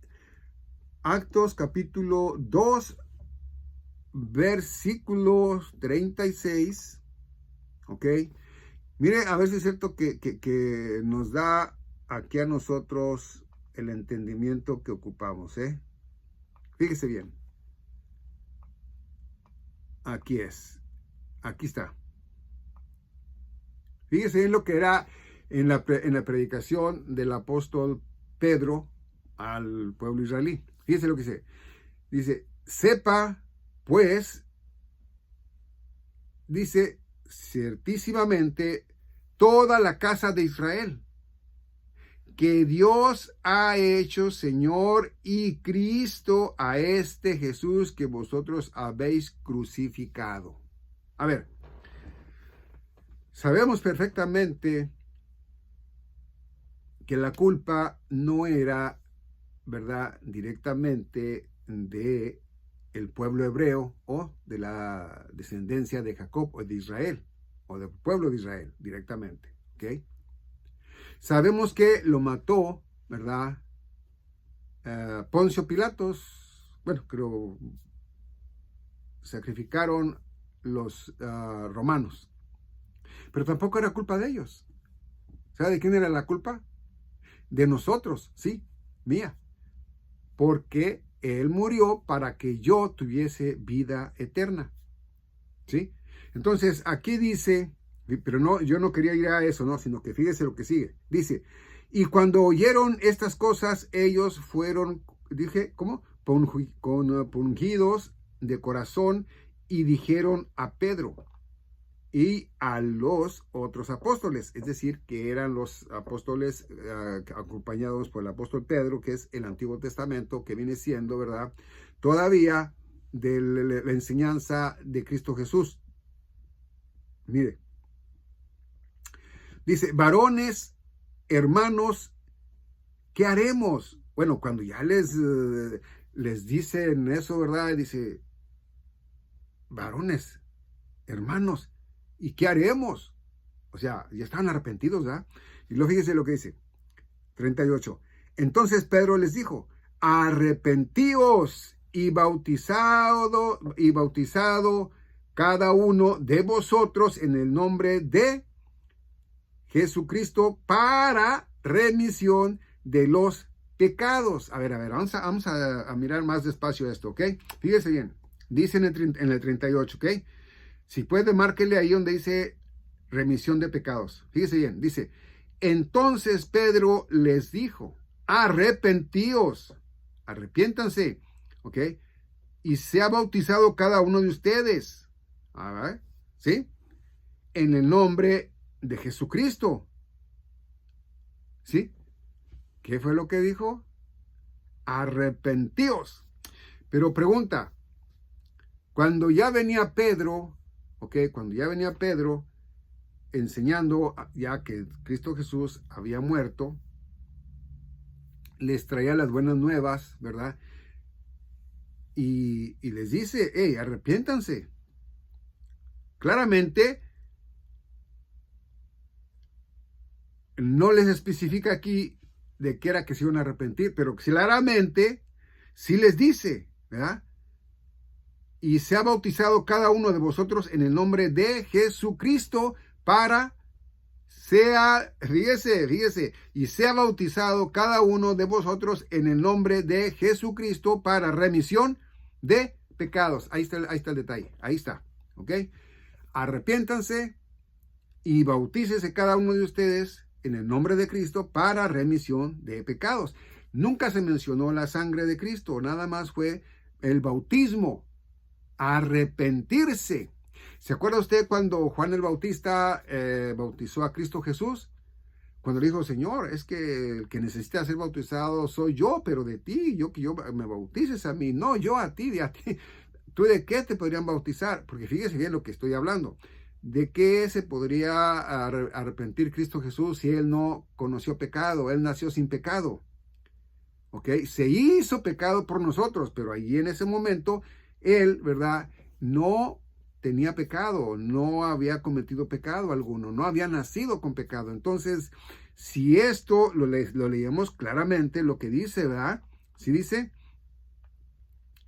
Actos capítulo 2, versículos 36, ¿ok? Mire, a ver si es cierto que nos da aquí a nosotros el entendimiento que ocupamos, ¿eh? Fíjese bien. Aquí está. Fíjese bien lo que era en la predicación del apóstol Pedro al pueblo israelí. Fíjese lo que dice. Dice, sepa, pues, dice, ciertísimamente, toda la casa de Israel, que Dios ha hecho Señor y Cristo a este Jesús que vosotros habéis crucificado. A ver, sabemos perfectamente que la culpa no era, ¿verdad?, directamente de el pueblo hebreo o de la descendencia de Jacob o de Israel o del pueblo de Israel directamente, ¿ok? Sabemos que lo mató, ¿verdad? Poncio Pilatos, bueno, creo, sacrificaron los romanos, pero tampoco era culpa de ellos. ¿Sabe de quién era la culpa? De nosotros, sí, mía, porque Él murió para que yo tuviese vida eterna, ¿sí? Entonces, aquí dice, pero no, yo no quería ir a eso, no, sino que fíjese lo que sigue. Dice, y cuando oyeron estas cosas, ellos fueron, ¿cómo? Pungidos de corazón y dijeron a Pedro y a los otros apóstoles, es decir, que eran los apóstoles acompañados por el apóstol Pedro, que es el Antiguo Testamento, que viene siendo, ¿verdad?, todavía de la enseñanza de Cristo Jesús. Mire, dice, varones, hermanos, ¿qué haremos? Bueno, cuando ya les dicen eso, ¿verdad? Dice, varones, hermanos, ¿y qué haremos? O sea, ya estaban arrepentidos, ¿verdad? Y luego fíjese lo que dice, 38. Entonces Pedro les dijo, arrepentíos y bautizado cada uno de vosotros en el nombre de Jesucristo para remisión de los pecados. A ver, vamos a mirar más despacio esto, ¿ok? Fíjese bien, dice en el 38, ¿ok? Si puede, márquele ahí donde dice remisión de pecados. Fíjese bien, dice, entonces Pedro les dijo, arrepentíos, arrepiéntanse, ¿ok? Y sea bautizado cada uno de ustedes, a ver, ¿sí? En el nombre de Jesucristo, ¿sí? ¿Qué fue lo que dijo? Arrepentíos. Pero pregunta, cuando ya venía Pedro, ¿ok? Cuando ya venía Pedro enseñando ya que Cristo Jesús había muerto, les traía las buenas nuevas, ¿verdad? Y les dice, hey, arrepiéntanse. Claramente, no les especifica aquí de qué era que se iban a arrepentir, pero claramente sí les dice, ¿verdad? Y se ha bautizado cada uno de vosotros en el nombre de Jesucristo para fíjese, y sea bautizado cada uno de vosotros en el nombre de Jesucristo para remisión de pecados. Ahí está el detalle, ahí está, ¿ok? Arrepiéntanse y bautícese cada uno de ustedes en el nombre de Cristo para remisión de pecados. Nunca se mencionó la sangre de Cristo, nada más fue el bautismo, arrepentirse. ¿Se acuerda usted cuando Juan el Bautista bautizó a Cristo Jesús? Cuando le dijo, Señor, es que el que necesita ser bautizado soy yo, pero de ti, que yo me bautices a mí, no, yo a ti, ¿Tú de qué te podrían bautizar? Porque fíjese bien lo que estoy hablando. ¿De qué se podría arrepentir Cristo Jesús si él no conoció pecado? Él nació sin pecado. ¿Ok? Se hizo pecado por nosotros, pero allí en ese momento, él, ¿verdad? No tenía pecado, no había cometido pecado alguno, no había nacido con pecado. Entonces, si esto lo leemos claramente, lo que dice, ¿verdad? Si dice,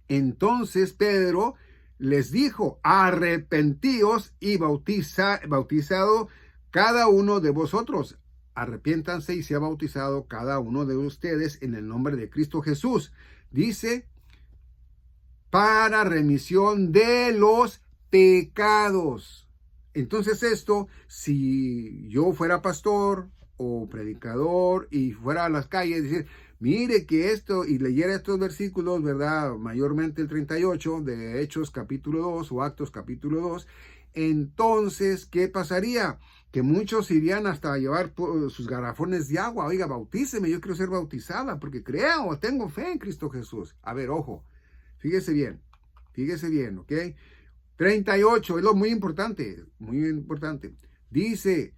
entonces Pedro les dijo, arrepentíos y bautizado cada uno de vosotros. Arrepiéntanse y sea bautizado cada uno de ustedes en el nombre de Cristo Jesús. Dice, para remisión de los pecados. Entonces esto, si yo fuera pastor o predicador y fuera a las calles, decir, mire que esto, y leyera estos versículos, ¿verdad? Mayormente el 38 de Hechos capítulo 2 o Actos capítulo 2, entonces, ¿qué pasaría? Que muchos irían hasta llevar sus garrafones de agua. Oiga, bautíceme, yo quiero ser bautizada porque creo, tengo fe en Cristo Jesús. A ver, ojo, fíjese bien, ¿ok? 38, es lo muy importante, muy importante. Dice,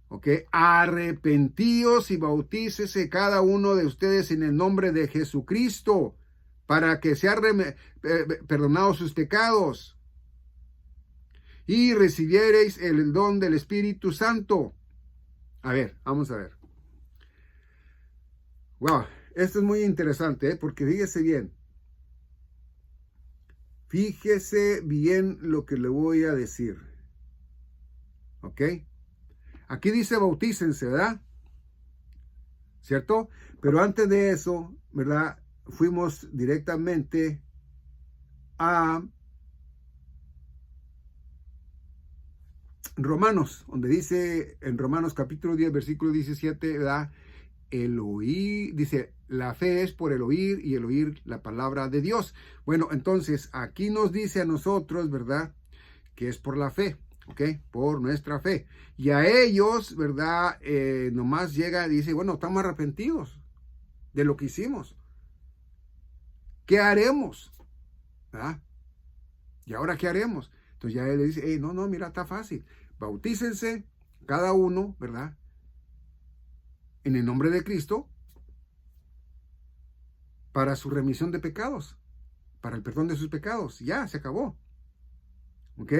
¿ok? Arrepentíos y bautícese cada uno de ustedes en el nombre de Jesucristo para que sean perdonados sus pecados y recibiereis el don del Espíritu Santo. A ver, vamos a ver. Wow, esto es muy interesante, porque fíjese bien. Fíjese bien lo que le voy a decir. ¿Ok? Aquí dice bautícense, ¿verdad? ¿Cierto? Pero antes de eso, ¿verdad? Fuimos directamente a Romanos, donde dice en Romanos capítulo 10, versículo 17, ¿verdad? El oír, dice, la fe es por el oír y el oír la palabra de Dios. Bueno, entonces aquí nos dice a nosotros, ¿verdad? Que es por la fe, ¿ok? Por nuestra fe. Y a ellos, ¿verdad? Nomás llega y dice, bueno, estamos arrepentidos de lo que hicimos. ¿Qué haremos? ¿Verdad? ¿Y ahora qué haremos? Entonces ya él le dice, hey, no, mira, está fácil. Bautícense cada uno, ¿verdad? En el nombre de Cristo para su remisión de pecados, para el perdón de sus pecados. Ya, se acabó. ¿Ok?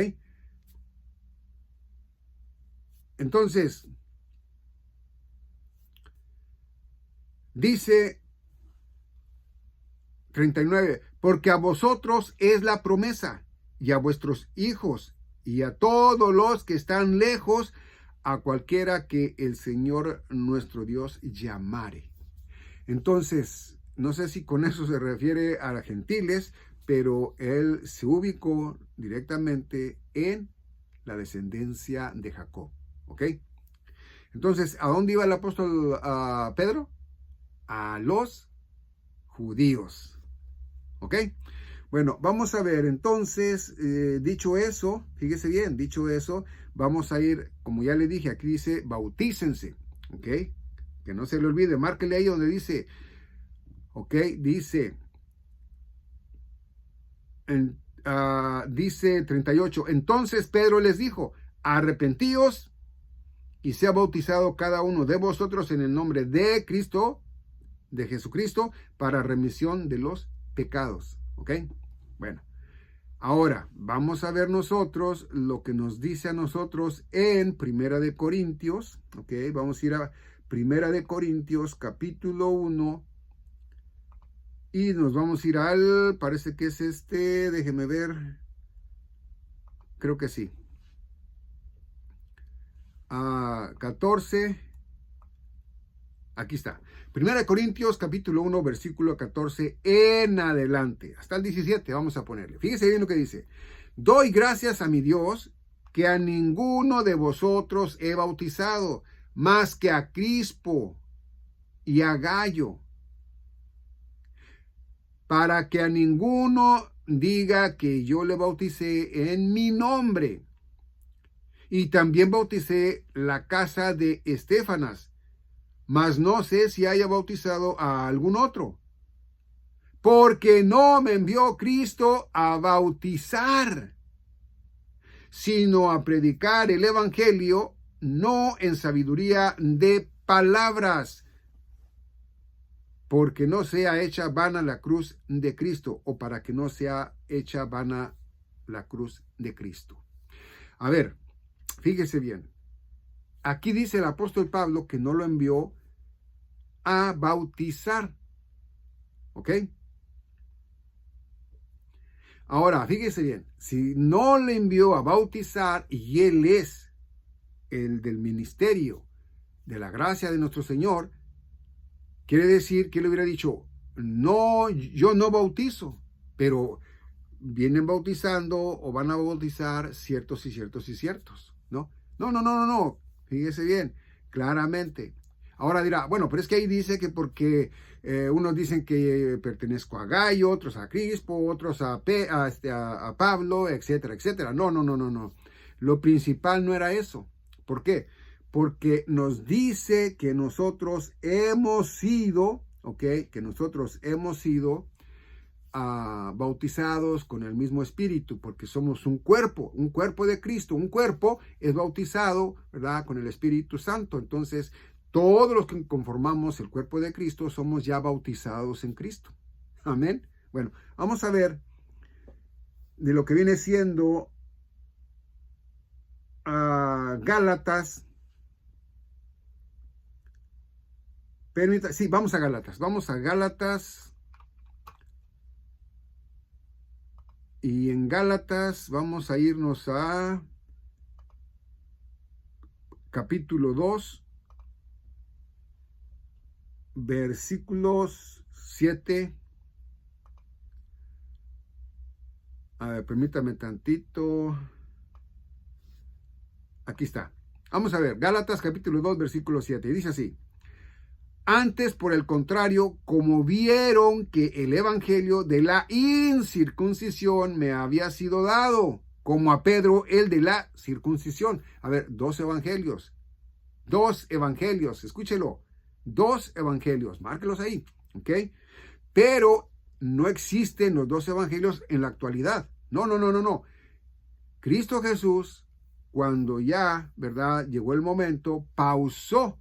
Entonces, dice 39, porque a vosotros es la promesa, y a vuestros hijos, y a todos los que están lejos, a cualquiera que el Señor nuestro Dios llamare. Entonces, no sé si con eso se refiere a los gentiles, pero él se ubicó directamente en la descendencia de Jacob. ¿Ok? Entonces, ¿a dónde iba el apóstol Pedro? a los judíos. ¿Ok? Bueno, vamos a ver, entonces, dicho eso, fíjese bien, dicho eso, vamos a ir, como ya le dije, aquí dice, bautícense, ¿ok? Que no se le olvide, márquele ahí donde dice, ¿ok? Dice, dice 38, entonces Pedro les dijo, arrepentíos y sea bautizado cada uno de vosotros en el nombre de Cristo, de Jesucristo, para remisión de los pecados, ¿ok? Bueno. Ahora, vamos a ver nosotros lo que nos dice a nosotros en Primera de Corintios, ¿ok? Vamos a ir a Primera de Corintios, capítulo 1, y nos vamos a ir al, parece que es déjeme ver, creo que sí, a 14, aquí está. Primera de Corintios, capítulo 1, versículo 14 en adelante, hasta el 17, vamos a ponerle. Fíjese bien lo que dice. Doy gracias a mi Dios que a ninguno de vosotros he bautizado, más que a Crispo y a Gallo, para que a ninguno diga que yo le bauticé en mi nombre. Y también bauticé la casa de Estéfanas, mas no sé si haya bautizado a algún otro, porque no me envió Cristo a bautizar, sino a predicar el evangelio, no en sabiduría de palabras, porque no sea hecha vana la cruz de Cristo, o para que no sea hecha vana la cruz de Cristo. A ver, fíjese bien. Aquí dice el apóstol Pablo que no lo envió a bautizar. ¿Ok? Ahora, fíjese bien, si no le envió a bautizar y él es el del ministerio de la gracia de nuestro Señor, quiere decir que le hubiera dicho, no, yo no bautizo, pero vienen bautizando o van a bautizar ciertos y ciertos y ciertos, ¿no? No, fíjese bien, claramente. Ahora dirá, bueno, pero es que ahí dice que porque unos dicen que pertenezco a Gallo, otros a Crispo, otros a Pablo, etcétera, etcétera. No. Lo principal no era eso. ¿Por qué? Porque nos dice que nosotros hemos sido, ¿ok? Que nosotros hemos sido bautizados con el mismo espíritu, porque somos un cuerpo de Cristo. Un cuerpo es bautizado, ¿verdad?, con el Espíritu Santo. Entonces, todos los que conformamos el cuerpo de Cristo somos ya bautizados en Cristo. Amén. Bueno, vamos a ver de lo que viene siendo Gálatas. Sí, vamos a Gálatas. Y en Gálatas vamos a irnos a capítulo 2, versículos 7. A ver, permítame tantito. Aquí está. Vamos a ver, Gálatas capítulo 2, versículo 7. Dice así. Antes, por el contrario, como vieron que el evangelio de la incircuncisión me había sido dado, como a Pedro el de la circuncisión. A ver, dos evangelios, escúchelo, dos evangelios, márquelos ahí, ¿ok? Pero no existen los dos evangelios en la actualidad. No. Cristo Jesús, cuando ya, ¿verdad?, llegó el momento, pausó,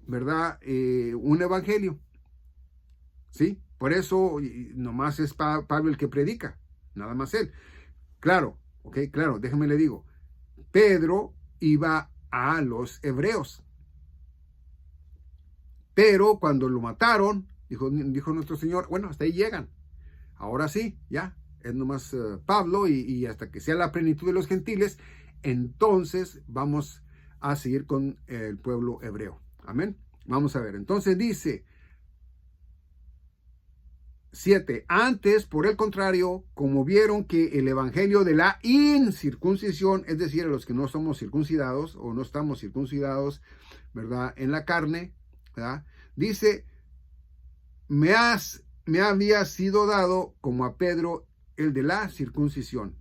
¿verdad?, un evangelio, ¿sí? Por eso nomás es Pablo el que predica, nada más él. Claro, déjame le digo, Pedro iba a los hebreos, pero cuando lo mataron, dijo nuestro Señor, bueno, hasta ahí llegan, ahora sí, ya, es nomás Pablo y hasta que sea la plenitud de los gentiles, entonces vamos a seguir con el pueblo hebreo. Amén. Vamos a ver. Entonces dice, 7. Antes, por el contrario, como vieron que el evangelio de la incircuncisión, es decir, a los que no somos circuncidados o no estamos circuncidados, ¿verdad? En la carne, ¿verdad? Dice, me había sido dado como a Pedro el de la circuncisión.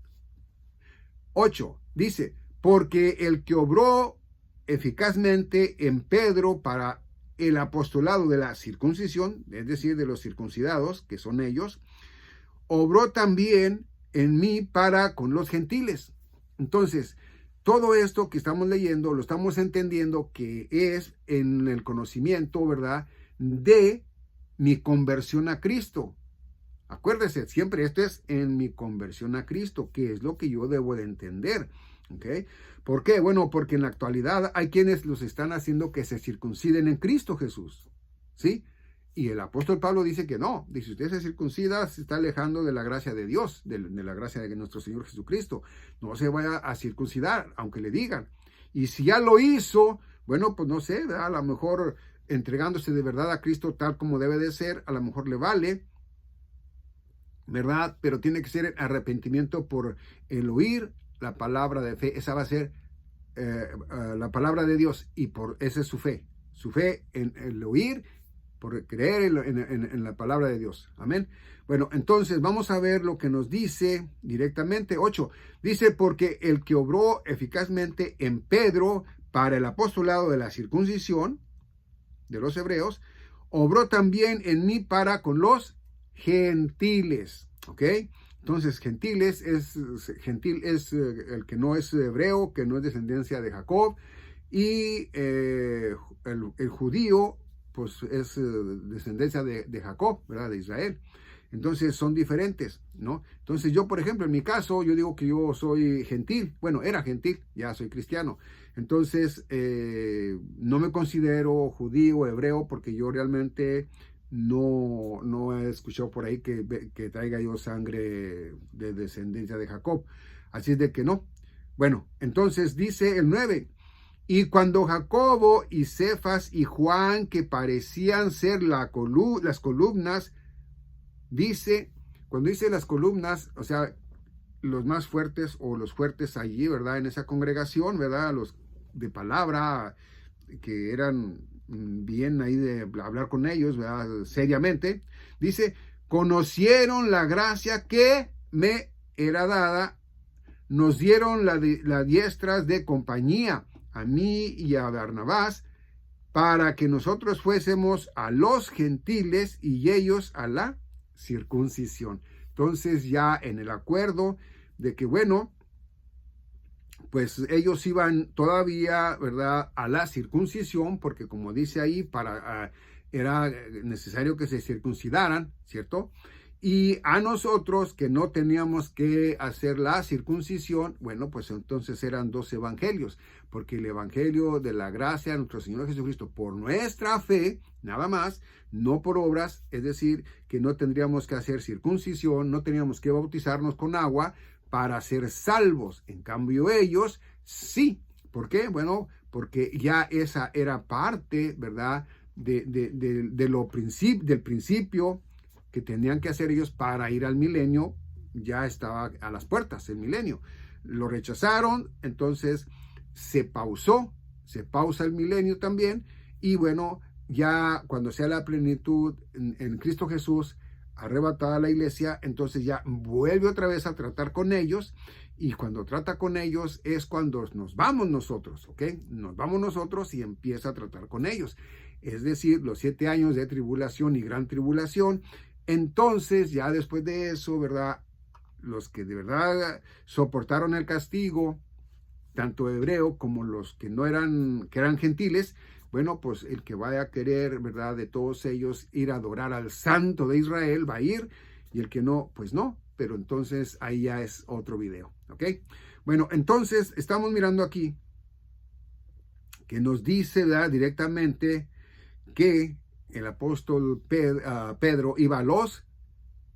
8. Dice, porque el que obró eficazmente en Pedro para el apostolado de la circuncisión, es decir, de los circuncidados, que son ellos, obró también en mí para con los gentiles. Entonces, todo esto que estamos leyendo lo estamos entendiendo que es en el conocimiento, ¿verdad?, de mi conversión a Cristo. Acuérdese, siempre esto es en mi conversión a Cristo, que es lo que yo debo de entender. ¿Ok? ¿Por qué? Bueno, porque en la actualidad hay quienes los están haciendo que se circunciden en Cristo Jesús. ¿Sí? Y el apóstol Pablo dice que no. Dice, usted se circuncida, se está alejando de la gracia de Dios, de la gracia de nuestro Señor Jesucristo. No se vaya a circuncidar, aunque le digan. Y si ya lo hizo, bueno, pues no sé, ¿verdad? A lo mejor entregándose de verdad a Cristo tal como debe de ser, a lo mejor le vale, ¿verdad? Pero tiene que ser arrepentimiento por el oír la palabra de fe. Esa va a ser la palabra de Dios, y por esa es su fe en el oír, por creer en la palabra de Dios. Amén. Bueno, entonces vamos a ver lo que nos dice directamente. 8. Dice, porque el que obró eficazmente en Pedro para el apostolado de la circuncisión de los hebreos, obró también en mí para con los gentiles. ¿Ok? Entonces, gentil es el que no es hebreo, que no es descendencia de Jacob, y el judío, pues es descendencia de Jacob, ¿verdad? De Israel. Entonces, son diferentes, ¿no? Entonces, yo, por ejemplo, en mi caso, yo digo que yo soy gentil. Bueno, era gentil, ya soy cristiano. Entonces, no me considero judío, hebreo, porque yo realmente no he escuchado por ahí que traiga yo sangre de descendencia de Jacob. Así es de que no. Bueno, entonces dice el 9. Y cuando Jacobo y Cefas y Juan, que parecían ser las columnas, dice, cuando dice las columnas, o sea, los más fuertes o los fuertes allí, ¿verdad? En esa congregación, ¿verdad? Los de palabra, que eran bien ahí de hablar con ellos, ¿verdad? Seriamente, dice, conocieron la gracia que me era dada, nos dieron las diestras de compañía a mí y a Barnabás, para que nosotros fuésemos a los gentiles y ellos a la circuncisión. Entonces ya en el acuerdo de que, bueno, pues ellos iban todavía, ¿verdad?, a la circuncisión, porque como dice ahí, era necesario que se circuncidaran, ¿cierto? Y a nosotros que no teníamos que hacer la circuncisión, bueno, pues entonces eran 2 evangelios, porque el evangelio de la gracia de nuestro Señor Jesucristo por nuestra fe, nada más, no por obras, es decir, que no tendríamos que hacer circuncisión, no teníamos que bautizarnos con agua para ser salvos. En cambio ellos sí. ¿Por qué? Bueno, porque ya esa era parte, ¿verdad?, del principio que tenían que hacer ellos para ir al milenio. Ya estaba a las puertas el milenio. Lo rechazaron, entonces se pausa el milenio también, y bueno, ya cuando sea la plenitud en Cristo Jesús, arrebatada la iglesia, entonces ya vuelve otra vez a tratar con ellos, y cuando trata con ellos es cuando nos vamos nosotros, ¿ok? Nos vamos nosotros y empieza a tratar con ellos. Es decir, los 7 años de tribulación y gran tribulación. Entonces, ya después de eso, ¿verdad?, los que de verdad soportaron el castigo, tanto hebreo como los que no eran, que eran gentiles, bueno, pues el que vaya a querer, ¿verdad?, de todos ellos ir a adorar al Santo de Israel, va a ir, y el que no, pues no. Pero entonces ahí ya es otro video, ¿ok? Bueno, entonces estamos mirando aquí que nos dice, ¿verdad?, directamente que el apóstol Pedro iba a los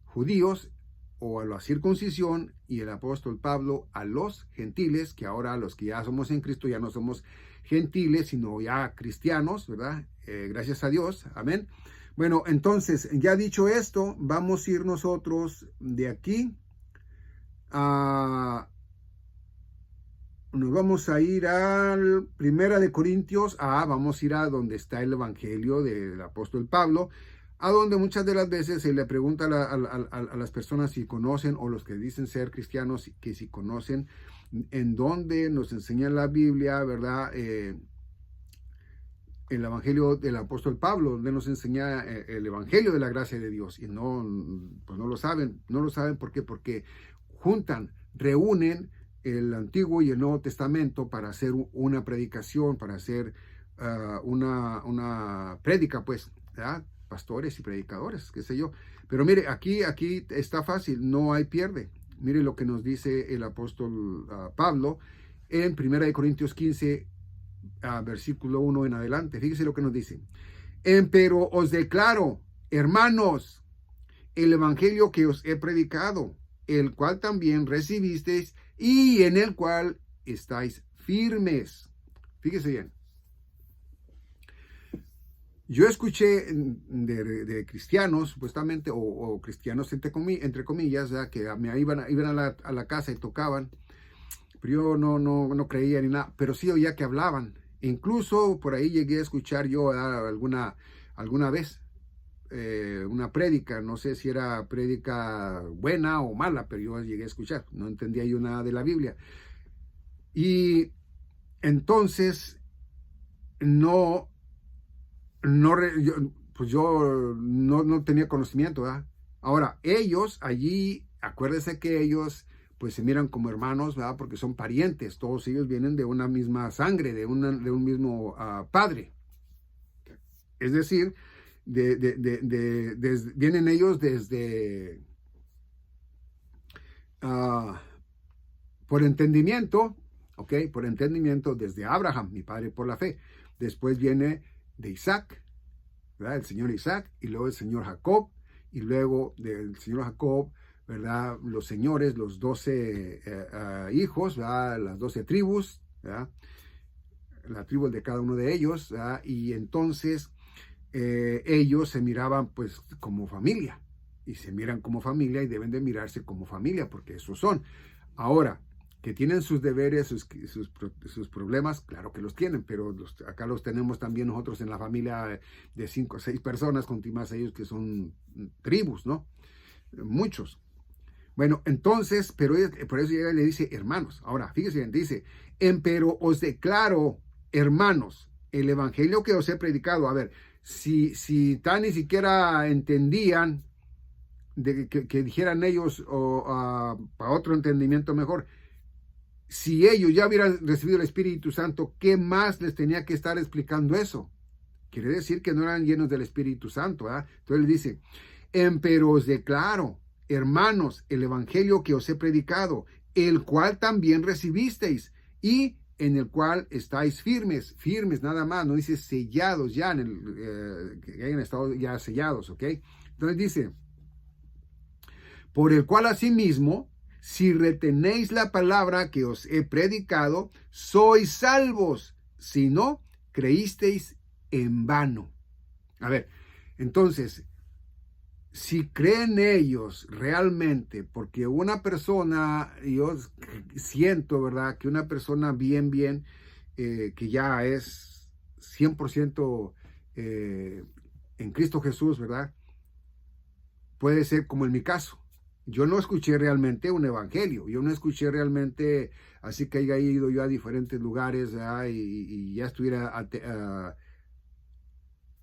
judíos o a la circuncisión, y el apóstol Pablo a los gentiles, que ahora los que ya somos en Cristo ya no somos gentiles, sino ya cristianos, ¿verdad? Gracias a Dios, amén. Bueno, entonces, ya dicho esto, vamos a ir nosotros de aquí a... Nos vamos a ir al Primera de Corintios, vamos a ir a donde está el Evangelio del apóstol Pablo, a donde muchas de las veces se le pregunta a las personas si conocen, o los que dicen ser cristianos, que si conocen en dónde nos enseña la Biblia, ¿verdad? El Evangelio del apóstol Pablo, donde nos enseña el Evangelio de la gracia de Dios. Y no, pues no lo saben. ¿Por qué? Porque juntan, reúnen el Antiguo y el Nuevo Testamento para hacer una predicación, para hacer una prédica, pues, ¿verdad? Pastores y predicadores, qué sé yo. Pero mire, aquí está fácil, no hay pierde. Mire lo que nos dice el apóstol Pablo en 1 Corintios 15, versículo 1 en adelante. Fíjese lo que nos dice. Pero os declaro, hermanos, el evangelio que os he predicado, el cual también recibisteis y en el cual estáis firmes. Fíjese bien. Yo escuché de cristianos, supuestamente, o cristianos entre comillas, ¿verdad? Que iban a la casa y tocaban, pero yo no creía ni nada, pero sí oía que hablaban. Incluso por ahí llegué a escuchar yo alguna vez una prédica, no sé si era prédica buena o mala, pero yo llegué a escuchar, no entendía yo nada de la Biblia. Y entonces yo no tenía conocimiento, ¿verdad? Ahora, ellos allí, acuérdense que ellos pues se miran como hermanos, ¿verdad? Porque son parientes, todos ellos vienen de una misma sangre, de un mismo padre. Es decir, vienen ellos desde, por entendimiento, ¿ok? Por entendimiento desde Abraham, mi padre por la fe. Después viene de Isaac, ¿verdad? El señor Isaac, y luego el señor Jacob, y luego del señor Jacob, ¿verdad? Los señores, los 12 hijos, ¿verdad? Las 12 tribus, ¿verdad? La tribu de cada uno de ellos, ¿verdad? Y entonces ellos se miraban pues como familia, y se miran como familia y deben de mirarse como familia, porque esos son. Ahora, que tienen sus deberes, sus problemas, claro que los tienen, pero acá los tenemos también nosotros en la familia de 5 o 6 personas, con más ellos que son tribus, ¿no? Muchos. Bueno, entonces, pero por eso llega y le dice hermanos. Ahora, fíjese bien, dice, pero os declaro, hermanos, el evangelio que os he predicado. A ver, si tan ni siquiera entendían que dijeran ellos para otro entendimiento mejor, si ellos ya hubieran recibido el Espíritu Santo, ¿qué más les tenía que estar explicando eso? Quiere decir que no eran llenos del Espíritu Santo, ¿verdad? Entonces le dice, pero os declaro, hermanos, el evangelio que os he predicado, el cual también recibisteis y en el cual estáis firmes nada más, no dice sellados ya, que hayan estado ya sellados, ¿ok? Entonces dice, por el cual asimismo, si retenéis la palabra que os he predicado, sois salvos, si no, creísteis en vano. A ver, entonces, si creen ellos realmente, porque una persona, yo siento, ¿verdad? Que una persona bien, que ya es 100% en Cristo Jesús, ¿verdad? Puede ser como en mi caso. Yo no escuché realmente un evangelio, yo no escuché realmente, así que haya ido yo a diferentes lugares, ¿verdad? Y ya estuviera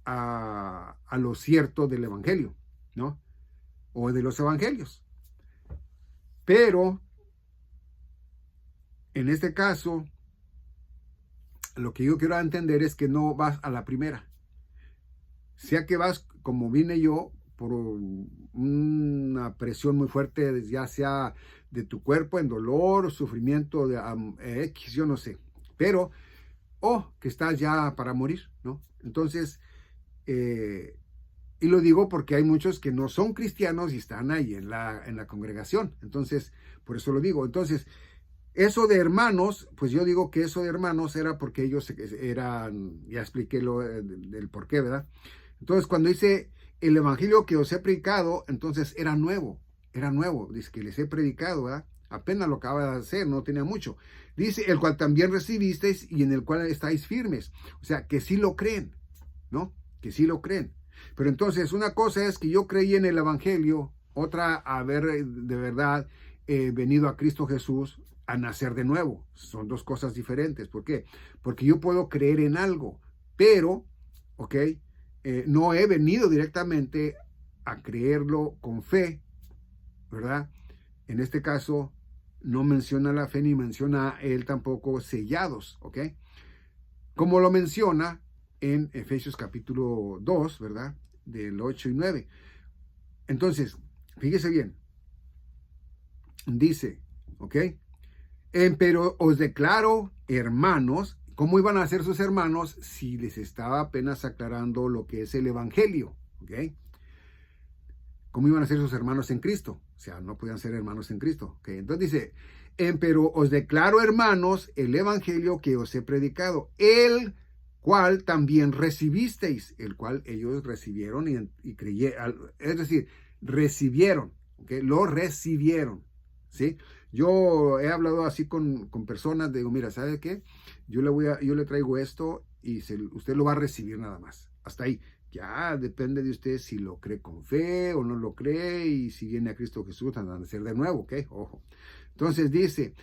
a lo cierto del evangelio, ¿no? O de los evangelios. Pero, en este caso, lo que yo quiero entender es que no vas a la primera. Sea que vas como vine yo, por una presión muy fuerte, ya sea de tu cuerpo, en dolor, sufrimiento de X, yo no sé. Pero, que estás ya para morir, ¿no? Entonces, y lo digo porque hay muchos que no son cristianos y están ahí en la congregación. Entonces, por eso lo digo. Entonces, eso de hermanos, pues yo digo que eso de hermanos era porque ellos eran, ya expliqué el por qué, ¿verdad? Entonces, cuando dice, el evangelio que os he predicado, entonces era nuevo, dice que les he predicado, ¿verdad? Apenas lo acaba de hacer, no tenía mucho. Dice, el cual también recibisteis y en el cual estáis firmes. O sea, que sí lo creen, ¿no? Que sí lo creen. Pero entonces, una cosa es que yo creí en el evangelio, otra haber de verdad venido a Cristo Jesús a nacer de nuevo. Son dos cosas diferentes. ¿Por qué? Porque yo puedo creer en algo, pero, ¿ok? No he venido directamente a creerlo con fe, ¿verdad? En este caso, no menciona la fe ni menciona él tampoco sellados, ¿ok? Como lo menciona en Efesios capítulo 2, ¿verdad? Del 8 y 9. Entonces, fíjese bien, dice, ¿ok? Pero os declaro, hermanos, ¿cómo iban a ser sus hermanos si les estaba apenas aclarando lo que es el evangelio? ¿Ok? ¿Cómo iban a ser sus hermanos en Cristo? O sea, no podían ser hermanos en Cristo. ¿Okay? Entonces dice, pero os declaro, hermanos, el evangelio que os he predicado, el cual también recibisteis, el cual ellos recibieron y creyeron, es decir, recibieron, ¿okay? Lo recibieron, ¿sí? Yo he hablado así con personas, digo, mira, ¿sabe qué? Yo le traigo esto y usted lo va a recibir nada más, hasta ahí. Ya depende de usted si lo cree con fe o no lo cree y si viene a Cristo Jesús a nacer de nuevo, ¿ok? Ojo. Entonces dice,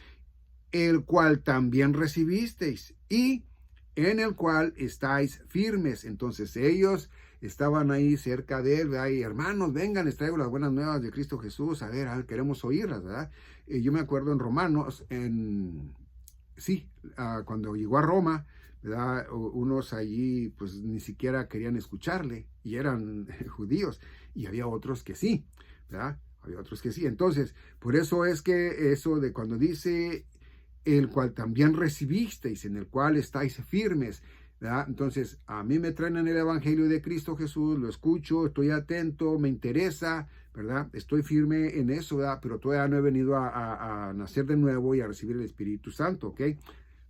el cual también recibisteis y en el cual estáis firmes. Entonces ellos estaban ahí cerca de él, ¿verdad? Y hermanos, vengan, les traigo las buenas nuevas de Cristo Jesús. A ver, queremos oírlas, ¿verdad? Yo me acuerdo en Romanos, cuando llegó a Roma, ¿verdad? Unos allí pues ni siquiera querían escucharle y eran judíos y había otros que sí, ¿verdad? Había otros que sí. Entonces, por eso es que eso de cuando dice el cual también recibisteis, en el cual estáis firmes, ¿verdad? Entonces, a mí me traen en el evangelio de Cristo Jesús, lo escucho, estoy atento, me interesa, ¿verdad? Estoy firme en eso, ¿verdad? Pero todavía no he venido a nacer de nuevo y a recibir el Espíritu Santo, ¿ok?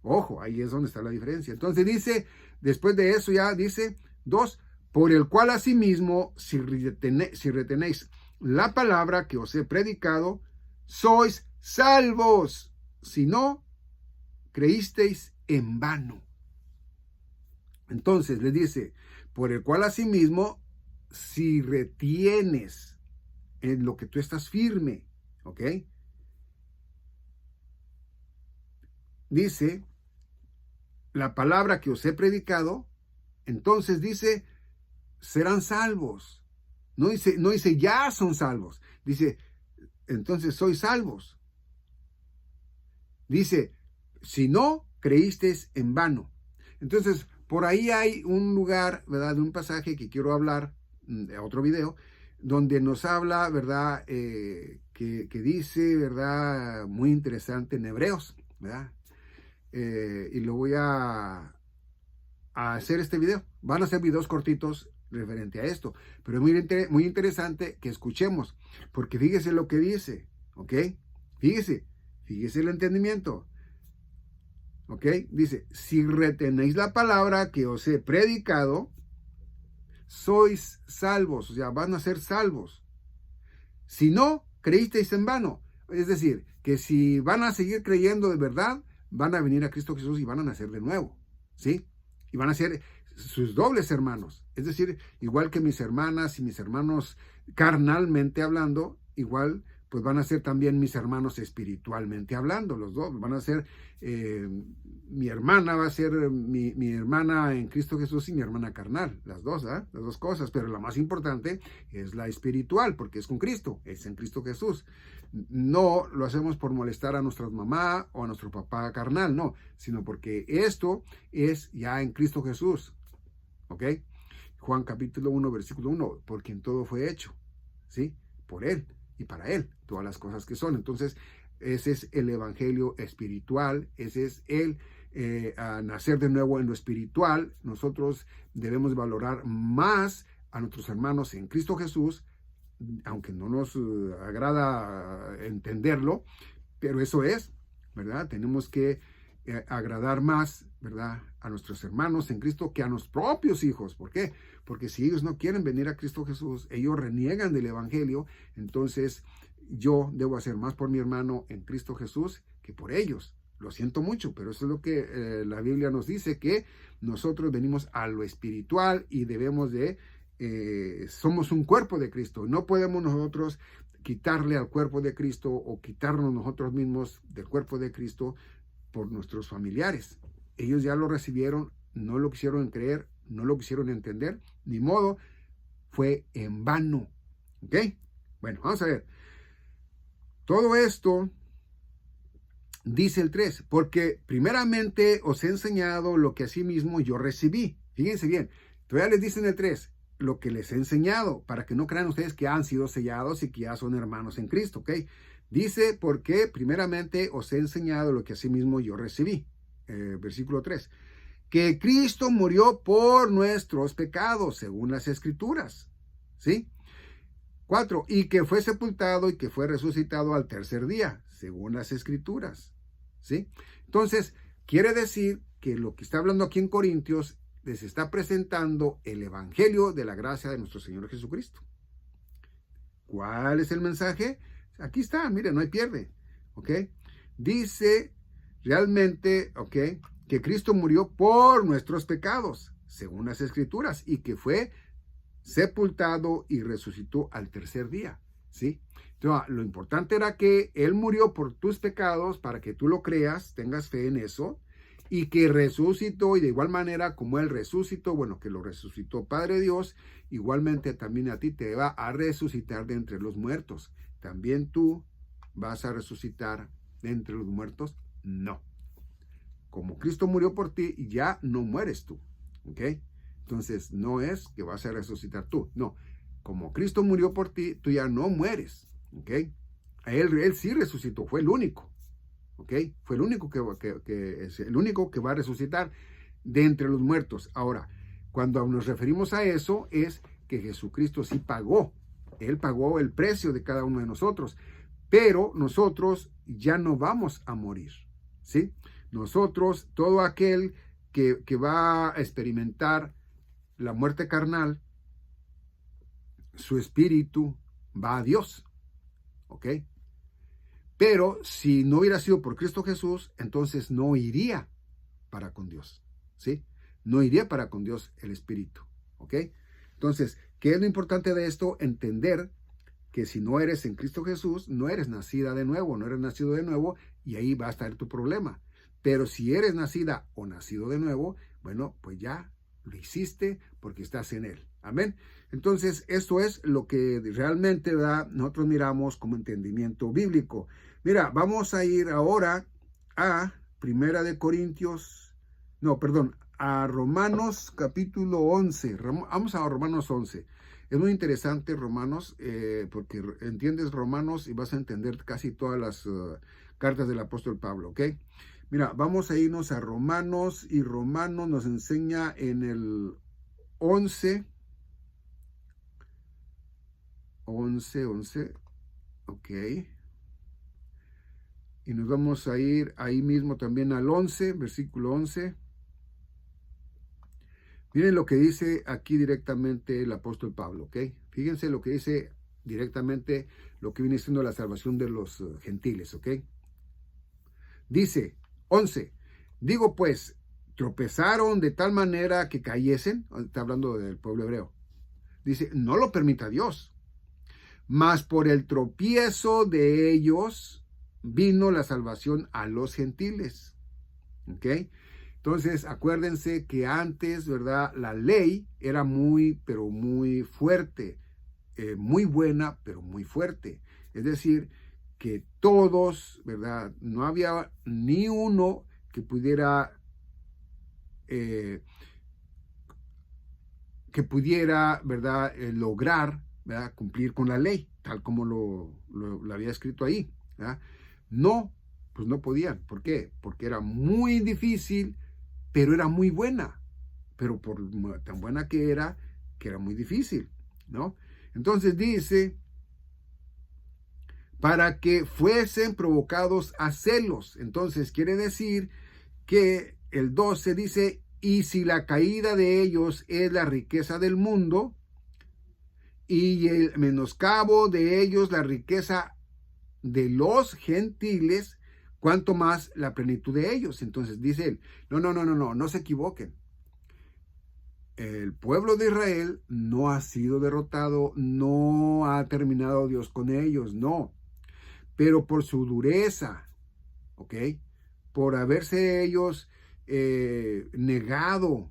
Ojo, ahí es donde está la diferencia. Entonces dice, después de eso ya dice, 2, por el cual asimismo, si retenéis la palabra que os he predicado, sois salvos. Si no, creísteis en vano. Entonces le dice, por el cual asimismo, si retienes en lo que tú estás firme, ¿ok? Dice, la palabra que os he predicado, entonces dice, serán salvos. No dice ya son salvos. Dice, entonces sois salvos. Dice, si no, creísteis en vano. Entonces, por ahí hay un lugar, ¿verdad? De un pasaje que quiero hablar, de otro video, donde nos habla, ¿verdad? Que dice, ¿verdad? Muy interesante en Hebreos, ¿verdad? Y lo voy a hacer este video. Van a ser videos cortitos referente a esto, pero es muy interesante que escuchemos, porque fíjese lo que dice, ¿ok? Fíjese el entendimiento, ¿ok? Dice, si retenéis la palabra que os he predicado, sois salvos, o sea, van a ser salvos. Si no, creísteis en vano. Es decir, que si van a seguir creyendo de verdad, van a venir a Cristo Jesús y van a nacer de nuevo, ¿sí? Y van a ser sus dobles hermanos. Es decir, igual que mis hermanas y mis hermanos carnalmente hablando, igual pues van a ser también mis hermanos espiritualmente hablando, los dos. Van a ser, mi hermana va a ser mi hermana en Cristo Jesús y mi hermana carnal, las dos, ¿eh? Las dos cosas, pero la más importante es la espiritual, porque es con Cristo, es en Cristo Jesús. No lo hacemos por molestar a nuestra mamá o a nuestro papá carnal, no, sino porque esto es ya en Cristo Jesús, ¿ok? Juan capítulo 1, versículo 1, por quien todo fue hecho, ¿sí? Por Él y para Él, todas las cosas que son. Entonces, ese es el evangelio espiritual, ese es el a nacer de nuevo en lo espiritual. Nosotros debemos valorar más a nuestros hermanos en Cristo Jesús, aunque no nos agrada entenderlo, pero eso es, ¿verdad? Tenemos que agradar más, ¿verdad?, a nuestros hermanos en Cristo que a los propios hijos. ¿Por qué? Porque si ellos no quieren venir a Cristo Jesús, ellos reniegan del Evangelio, entonces yo debo hacer más por mi hermano en Cristo Jesús que por ellos. Lo siento mucho, pero eso es lo que la Biblia nos dice, que nosotros venimos a lo espiritual y debemos de, somos un cuerpo de Cristo. No podemos nosotros quitarle al cuerpo de Cristo o quitarnos nosotros mismos del cuerpo de Cristo por nuestros familiares. Ellos ya lo recibieron, no lo quisieron creer, no lo quisieron entender, ni modo, fue en vano. ¿Ok? Bueno, vamos a ver. Todo esto, dice el 3, porque primeramente os he enseñado lo que asimismo yo recibí. Fíjense bien, todavía les dice en el 3, lo que les he enseñado, para que no crean ustedes que han sido sellados y que ya son hermanos en Cristo, ¿ok? Dice, porque primeramente os he enseñado lo que asimismo yo recibí. Versículo 3, que Cristo murió por nuestros pecados, según las Escrituras, ¿sí? 4, y que fue sepultado y que fue resucitado al tercer día, según las Escrituras, ¿sí? Entonces, quiere decir que lo que está hablando aquí en Corintios les está presentando el Evangelio de la gracia de nuestro Señor Jesucristo. ¿Cuál es el mensaje? Aquí está, miren, no hay pierde, ¿ok? Dice realmente, ¿ok?, que Cristo murió por nuestros pecados, según las Escrituras, y que fue sepultado y resucitó al tercer día, ¿sí? Entonces, lo importante era que Él murió por tus pecados para que tú lo creas, tengas fe en eso, y que resucitó, y de igual manera como Él resucitó, bueno, que lo resucitó Padre Dios, igualmente también a ti te va a resucitar de entre los muertos. ¿También tú vas a resucitar de entre los muertos? No. Como Cristo murió por ti, ya no mueres tú, ¿ok? Entonces, no es que vas a resucitar tú, no. Como Cristo murió por ti, tú ya no mueres, ¿ok? Él sí resucitó, fue el único, ¿ok? Fue el único que es el único que va a resucitar de entre los muertos. Ahora, cuando nos referimos a eso, es que Jesucristo sí pagó. Él pagó el precio de cada uno de nosotros, pero nosotros ya no vamos a morir, ¿sí? Nosotros, todo aquel que va a experimentar la muerte carnal, su espíritu va a Dios, ¿ok? Pero si no hubiera sido por Cristo Jesús, entonces no iría para con Dios, ¿sí? No iría para con Dios el espíritu, ¿ok? Entonces, ¿qué es lo importante de esto? Entender que si no eres en Cristo Jesús, no eres nacida de nuevo, no eres nacido de nuevo, y ahí va a estar tu problema. Pero si eres nacida o nacido de nuevo, bueno, pues ya lo hiciste porque estás en Él. Amén. Entonces, esto es lo que realmente, ¿verdad?, nosotros miramos como entendimiento bíblico. Mira, vamos a ir ahora a a Romanos capítulo 11. Vamos a Romanos 11. Es muy interesante Romanos, porque entiendes Romanos y vas a entender casi todas las cartas del apóstol Pablo, ¿ok? Mira, vamos a irnos a Romanos, y Romanos nos enseña en el 11, ok. Y nos vamos a ir ahí mismo también al 11, versículo 11. Miren lo que dice aquí directamente el apóstol Pablo, ¿ok? Fíjense lo que dice directamente lo que viene siendo la salvación de los gentiles, ¿ok? Dice, 11, digo pues, tropezaron de tal manera que cayesen, está hablando del pueblo hebreo, dice, no lo permita Dios, mas por el tropiezo de ellos vino la salvación a los gentiles, ¿ok? Entonces, acuérdense que antes, ¿verdad?, la ley era muy, pero muy fuerte, muy buena, pero muy fuerte. Es decir, que todos, ¿verdad?, no había ni uno que pudiera, ¿verdad?, lograr, ¿verdad?, cumplir con la ley, tal como lo había escrito ahí, ¿verdad? No, pues no podían. ¿Por qué? Porque era muy difícil, pero era muy buena, pero por tan buena que era muy difícil, ¿no? Entonces dice, para que fuesen provocados a celos. Entonces quiere decir que el 12 dice, y si la caída de ellos es la riqueza del mundo, y el menoscabo de ellos la riqueza de los gentiles, cuanto más la plenitud de ellos. Entonces dice él, no se equivoquen. El pueblo de Israel no ha sido derrotado, no ha terminado Dios con ellos, no. Pero por su dureza, ¿ok? Por haberse ellos negado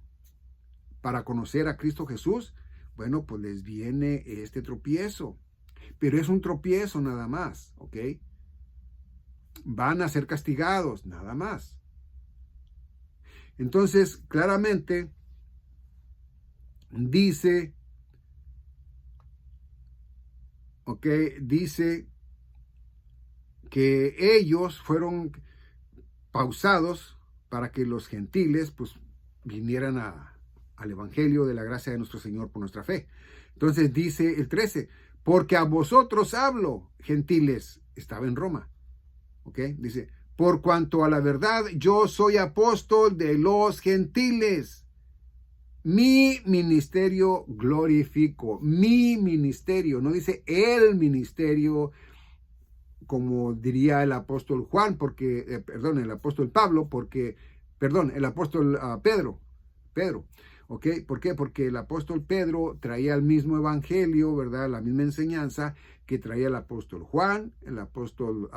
para conocer a Cristo Jesús, bueno, pues les viene este tropiezo. Pero es un tropiezo nada más, ¿ok? Van a ser castigados, nada más. Entonces, claramente dice, ¿ok? Dice que ellos fueron pausados para que los gentiles, pues, vinieran al evangelio de la gracia de nuestro Señor por nuestra fe. Entonces dice el 13, porque a vosotros hablo, gentiles, estaba en Roma, ¿ok? Dice, por cuanto a la verdad yo soy apóstol de los gentiles, mi ministerio glorifico, mi ministerio, no dice el ministerio, como diría el apóstol Juan, porque, el apóstol Pablo, porque, el apóstol Pedro, ¿ok? ¿Por qué? Porque el apóstol Pedro traía el mismo evangelio, ¿verdad? La misma enseñanza que traía el apóstol Juan, el apóstol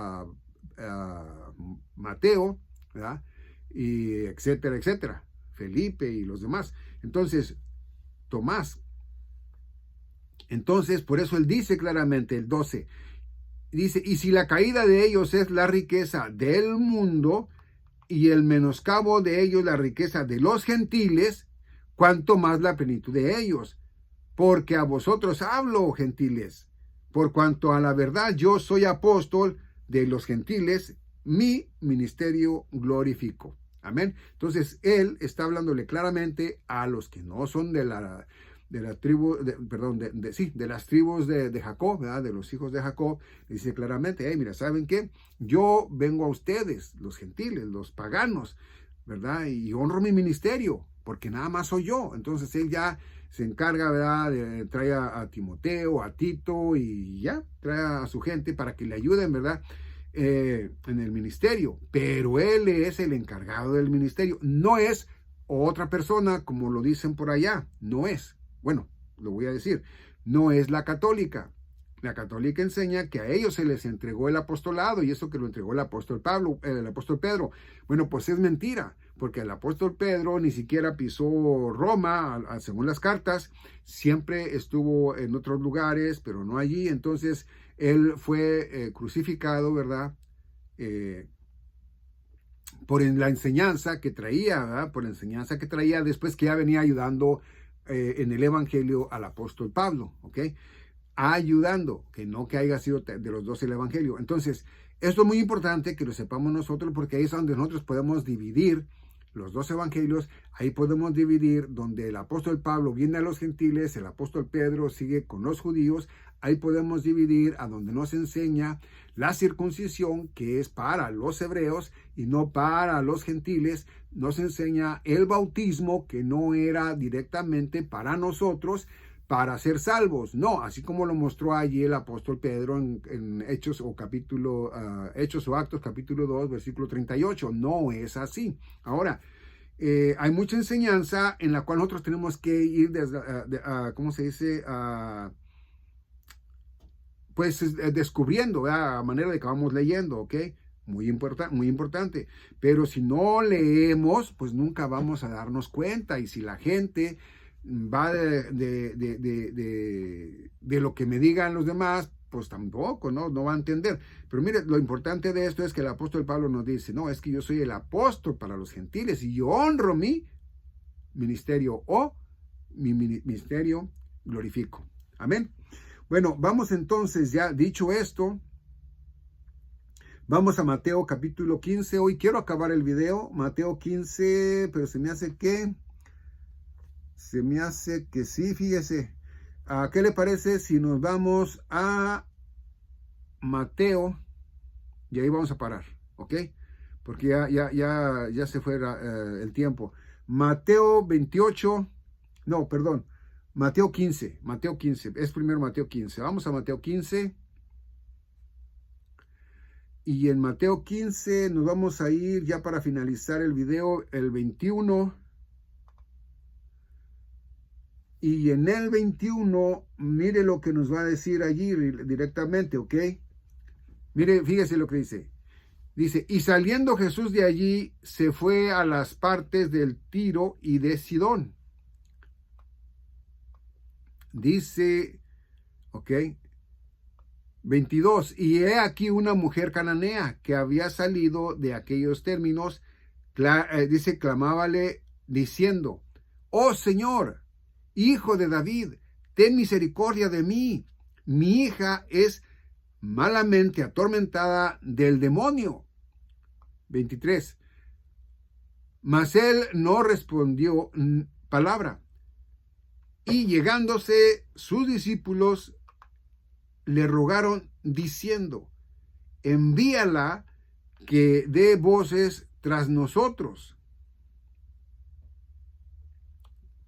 Mateo, ¿verdad? Y etcétera, etcétera, Felipe y los demás. Entonces, Tomás. Entonces, por eso él dice claramente, el 12, dice, y si la caída de ellos es la riqueza del mundo y el menoscabo de ellos la riqueza de los gentiles, cuanto más la plenitud de ellos. Porque a vosotros hablo, gentiles, por cuanto a la verdad yo soy apóstol de los gentiles, mi ministerio glorifico. Amén. Entonces, él está hablándole claramente a los que no son de la tribu, de las tribus de Jacob, ¿verdad? De los hijos de Jacob, dice claramente, hey, mira, ¿saben qué? Yo vengo a ustedes, los gentiles, los paganos, ¿verdad? Y honro mi ministerio, porque nada más soy yo. Entonces, él ya se encarga, ¿verdad? Trae a Timoteo, a Tito y ya, trae a su gente para que le ayuden, ¿verdad? En el ministerio, pero él es el encargado del ministerio, no es otra persona como lo dicen por allá, no es, bueno, lo voy a decir, no es la católica. La católica enseña que a ellos se les entregó el apostolado y eso que lo entregó el apóstol Pedro. Bueno, pues es mentira, porque el apóstol Pedro ni siquiera pisó Roma, según las cartas, siempre estuvo en otros lugares, pero no allí. Entonces, él fue crucificado, ¿verdad? Por la enseñanza que traía, ¿verdad? Por la enseñanza que traía después que ya venía ayudando en el evangelio al apóstol Pablo, ¿ok? Ayudando, que no que haya sido de los 12 el evangelio. Entonces, esto es muy importante que lo sepamos nosotros porque ahí es donde nosotros podemos dividir los dos evangelios. Ahí podemos dividir donde el apóstol Pablo viene a los gentiles, el apóstol Pedro sigue con los judíos. Ahí podemos dividir a donde nos enseña la circuncisión, que es para los hebreos y no para los gentiles. Nos enseña el bautismo, que no era directamente para nosotros, para ser salvos. No, así como lo mostró allí el apóstol Pedro en Hechos o Actos capítulo 2, versículo 38. No es así. Ahora, hay mucha enseñanza en la cual nosotros tenemos que ir ¿cómo se dice? Pues descubriendo, ¿verdad? A manera de que vamos leyendo, ¿ok? Muy importante. Pero si no leemos, pues nunca vamos a darnos cuenta. Y si la gente va de lo que me digan los demás, pues tampoco, ¿no? No va a entender. Pero mire, lo importante de esto es que el apóstol Pablo nos dice, no, es que yo soy el apóstol para los gentiles y yo honro mi ministerio mi ministerio glorifico. Amén. Bueno, vamos entonces, ya dicho esto, vamos a Mateo capítulo 15. Hoy quiero acabar el video, Mateo 15, pero se me hace que sí, fíjese. ¿Qué le parece si nos vamos a Mateo? Y ahí vamos a parar, ¿ok? porque ya se fue el tiempo. Mateo 28, no, perdón, Mateo 15, es primero Mateo 15. Vamos a Mateo 15. Y en Mateo 15 nos vamos a ir ya para finalizar el video, el 21. Y en el 21, mire lo que nos va a decir allí directamente, ¿ok? Mire, fíjese lo que dice. Dice, y saliendo Jesús de allí, se fue a las partes del Tiro y de Sidón. Dice, ok, 22, y he aquí una mujer cananea que había salido de aquellos términos, dice, clamábale diciendo, oh Señor, Hijo de David, ten misericordia de mí. Mi hija es malamente atormentada del demonio. 23. Mas él no respondió palabra. Y llegándose sus discípulos le rogaron diciendo, envíala que dé voces tras nosotros.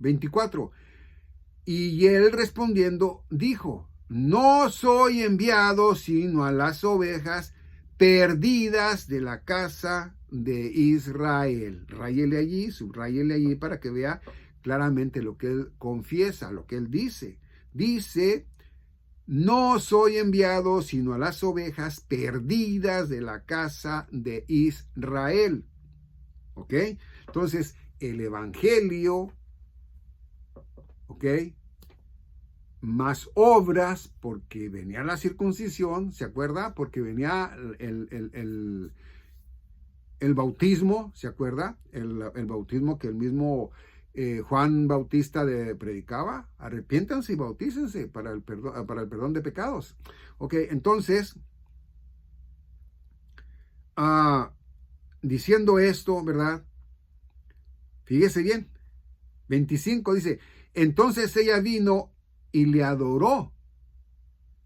24. Y él respondiendo dijo, no soy enviado sino a las ovejas perdidas de la casa de Israel. Subráyele allí para que vea claramente lo que él confiesa, lo que él dice. Dice, no soy enviado sino a las ovejas perdidas de la casa de Israel. ¿Ok? Entonces, el evangelio, ¿ok? Más obras, porque venía la circuncisión, ¿se acuerda? Porque venía el bautismo, ¿se acuerda? El bautismo que el mismo Juan Bautista predicaba. Arrepiéntanse y bautícense para el perdón de pecados. Ok, entonces, diciendo esto, ¿verdad? Fíjese bien. 25 dice, entonces ella vino y le adoró,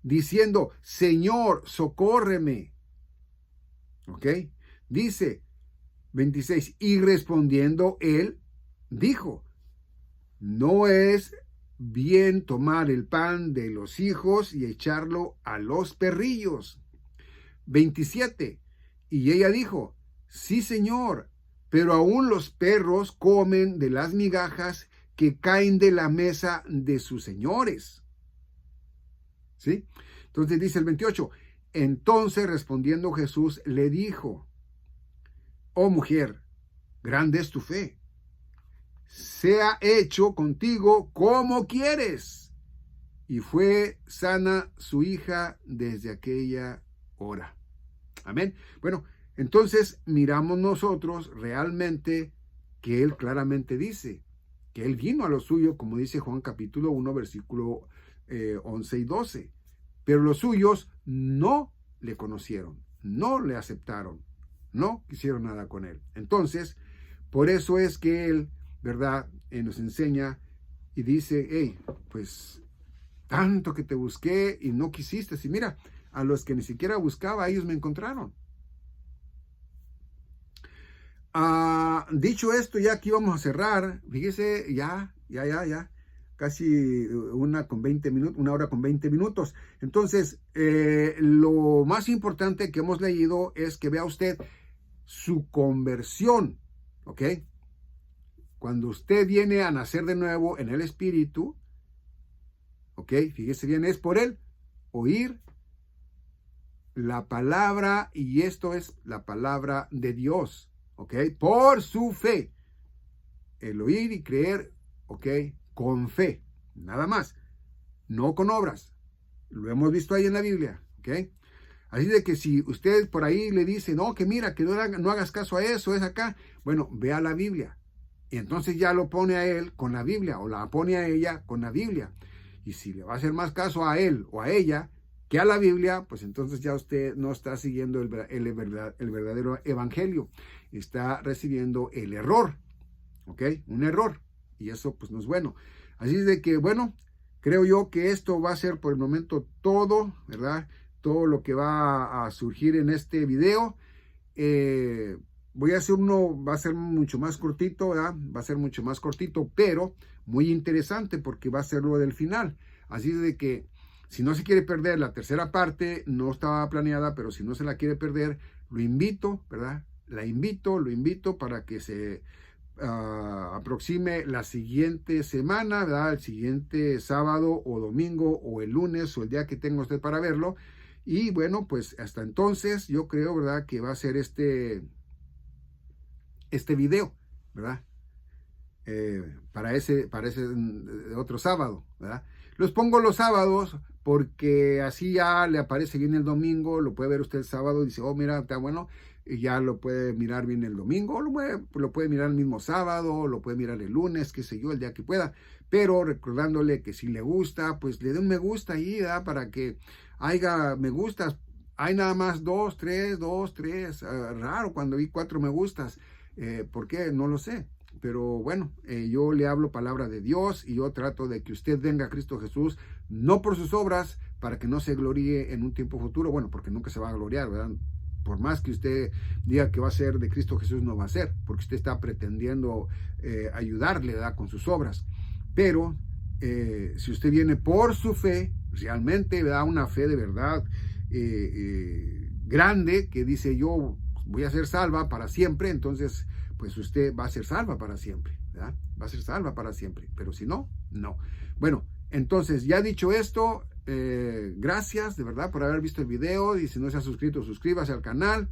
diciendo, Señor, socórreme. ¿Ok? Dice 26, y respondiendo él, dijo, no es bien tomar el pan de los hijos y echarlo a los perrillos. 27, y ella dijo, sí, Señor, pero aún los perros comen de las migajas que caen de la mesa de sus señores. ¿Sí? Entonces dice el 28, entonces respondiendo Jesús le dijo, oh mujer, grande es tu fe, sea hecho contigo como quieres. Y fue sana su hija desde aquella hora. Amén. Bueno, entonces miramos nosotros realmente que él claramente dice que él vino a lo suyo, como dice Juan capítulo 1, versículo 11 y 12. Pero los suyos no le conocieron, no le aceptaron, no quisieron nada con él. Entonces, por eso es que él, ¿verdad? Nos enseña y dice, hey, pues tanto que te busqué y no quisiste. Y mira, a los que ni siquiera buscaba, ellos me encontraron. Dicho esto, ya aquí vamos a cerrar. Fíjese, ya. Casi una hora con 20 minutos. Entonces, lo más importante que hemos leído es que vea usted su conversión. ¿Ok? Cuando usted viene a nacer de nuevo en el Espíritu, ¿ok? Fíjese bien, es por el oír la palabra, y esto es la palabra de Dios. ¿Ok? Por su fe. El oír y creer, ¿ok? Con fe. Nada más. No con obras. Lo hemos visto ahí en la Biblia. ¿Ok? Así de que si usted por ahí le dice, no, que mira, que no hagas caso a eso, es acá. Bueno, vea la Biblia. Y entonces ya lo pone a él con la Biblia, o la pone a ella con la Biblia. Y si le va a hacer más caso a él o a ella que a la Biblia, pues entonces ya usted no está siguiendo el verdadero evangelio. Está recibiendo el error, ¿ok? Un error, y eso pues no es bueno. Así es de que, bueno, creo yo que esto va a ser por el momento todo, ¿verdad? Todo lo que va a surgir en este video. voy a hacer uno, va a ser mucho más cortito, ¿verdad? Va a ser mucho más cortito, pero muy interesante porque va a ser lo del final. Así de que si no se quiere perder la tercera parte, no estaba planeada, pero si no se la quiere perder, lo invito, ¿verdad? Lo invito para que se aproxime la siguiente semana, ¿verdad? El siguiente sábado o domingo o el lunes o el día que tenga usted para verlo. Y bueno, pues hasta entonces yo creo, ¿verdad? Que va a ser este video, ¿verdad? Para ese otro sábado, ¿verdad? Los pongo los sábados porque así ya le aparece bien el domingo, lo puede ver usted el sábado y dice, oh, mira, está bueno, y ya lo puede mirar bien el domingo, lo puede mirar el mismo sábado, lo puede mirar el lunes, qué sé yo, el día que pueda, pero recordándole que si le gusta, pues le dé un me gusta ahí, ¿verdad? Para que haya me gustas. Hay nada más dos, tres, raro cuando vi 4 me gustas. ¿Por qué? No lo sé. Pero bueno, yo le hablo palabra de Dios y yo trato de que usted venga a Cristo Jesús, no por sus obras, para que no se gloríe en un tiempo futuro, bueno, porque nunca se va a gloriar, ¿verdad? Por más que usted diga que va a ser de Cristo Jesús, no va a ser, porque usted está pretendiendo ayudarle, ¿verdad? Con sus obras. Pero si usted viene por su fe, realmente, ¿verdad? Una fe de verdad grande, que dice yo voy a ser salva para siempre, entonces pues usted va a ser salva para siempre, ¿verdad? Va a ser salva para siempre, pero si no, no. Bueno, entonces ya dicho esto, gracias de verdad por haber visto el video y si no se ha suscrito, suscríbase al canal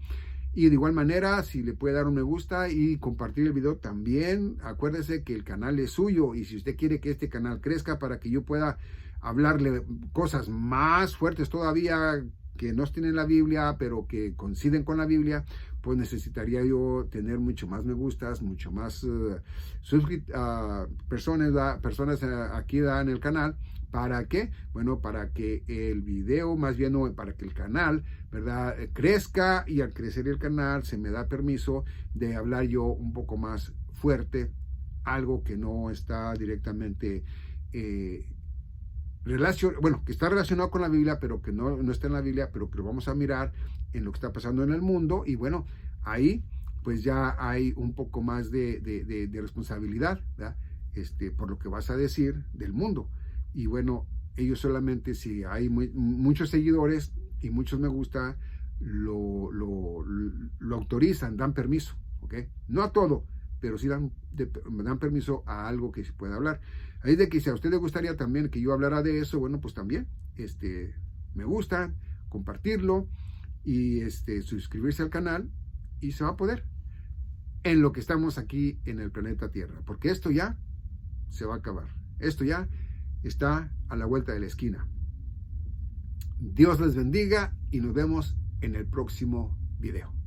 y de igual manera si le puede dar un me gusta y compartir el video también, acuérdese que el canal es suyo y si usted quiere que este canal crezca para que yo pueda hablarle cosas más fuertes todavía que no estén en la Biblia, pero que coinciden con la Biblia, pues necesitaría yo tener mucho más me gustas, mucho más personas aquí en el canal. ¿Para qué? Bueno, para que el video, más bien para que el canal, ¿verdad? Crezca y al crecer el canal se me da permiso de hablar yo un poco más fuerte, algo que no está directamente que está relacionado con la Biblia, pero que no está en la Biblia, pero que lo vamos a mirar en lo que está pasando en el mundo. Y bueno, ahí pues ya hay un poco más de responsabilidad, ¿verdad? Por lo que vas a decir del mundo. Y bueno, ellos solamente si hay muchos seguidores y muchos me gusta, lo autorizan, dan permiso, ¿ok? No a todo, pero sí dan permiso a algo que se pueda hablar. Ahí de que si a usted le gustaría también que yo hablara de eso, bueno, pues también, me gusta, compartirlo y suscribirse al canal y se va a poder en lo que estamos aquí en el planeta Tierra, porque esto ya se va a acabar. Esto ya está a la vuelta de la esquina. Dios les bendiga y nos vemos en el próximo video.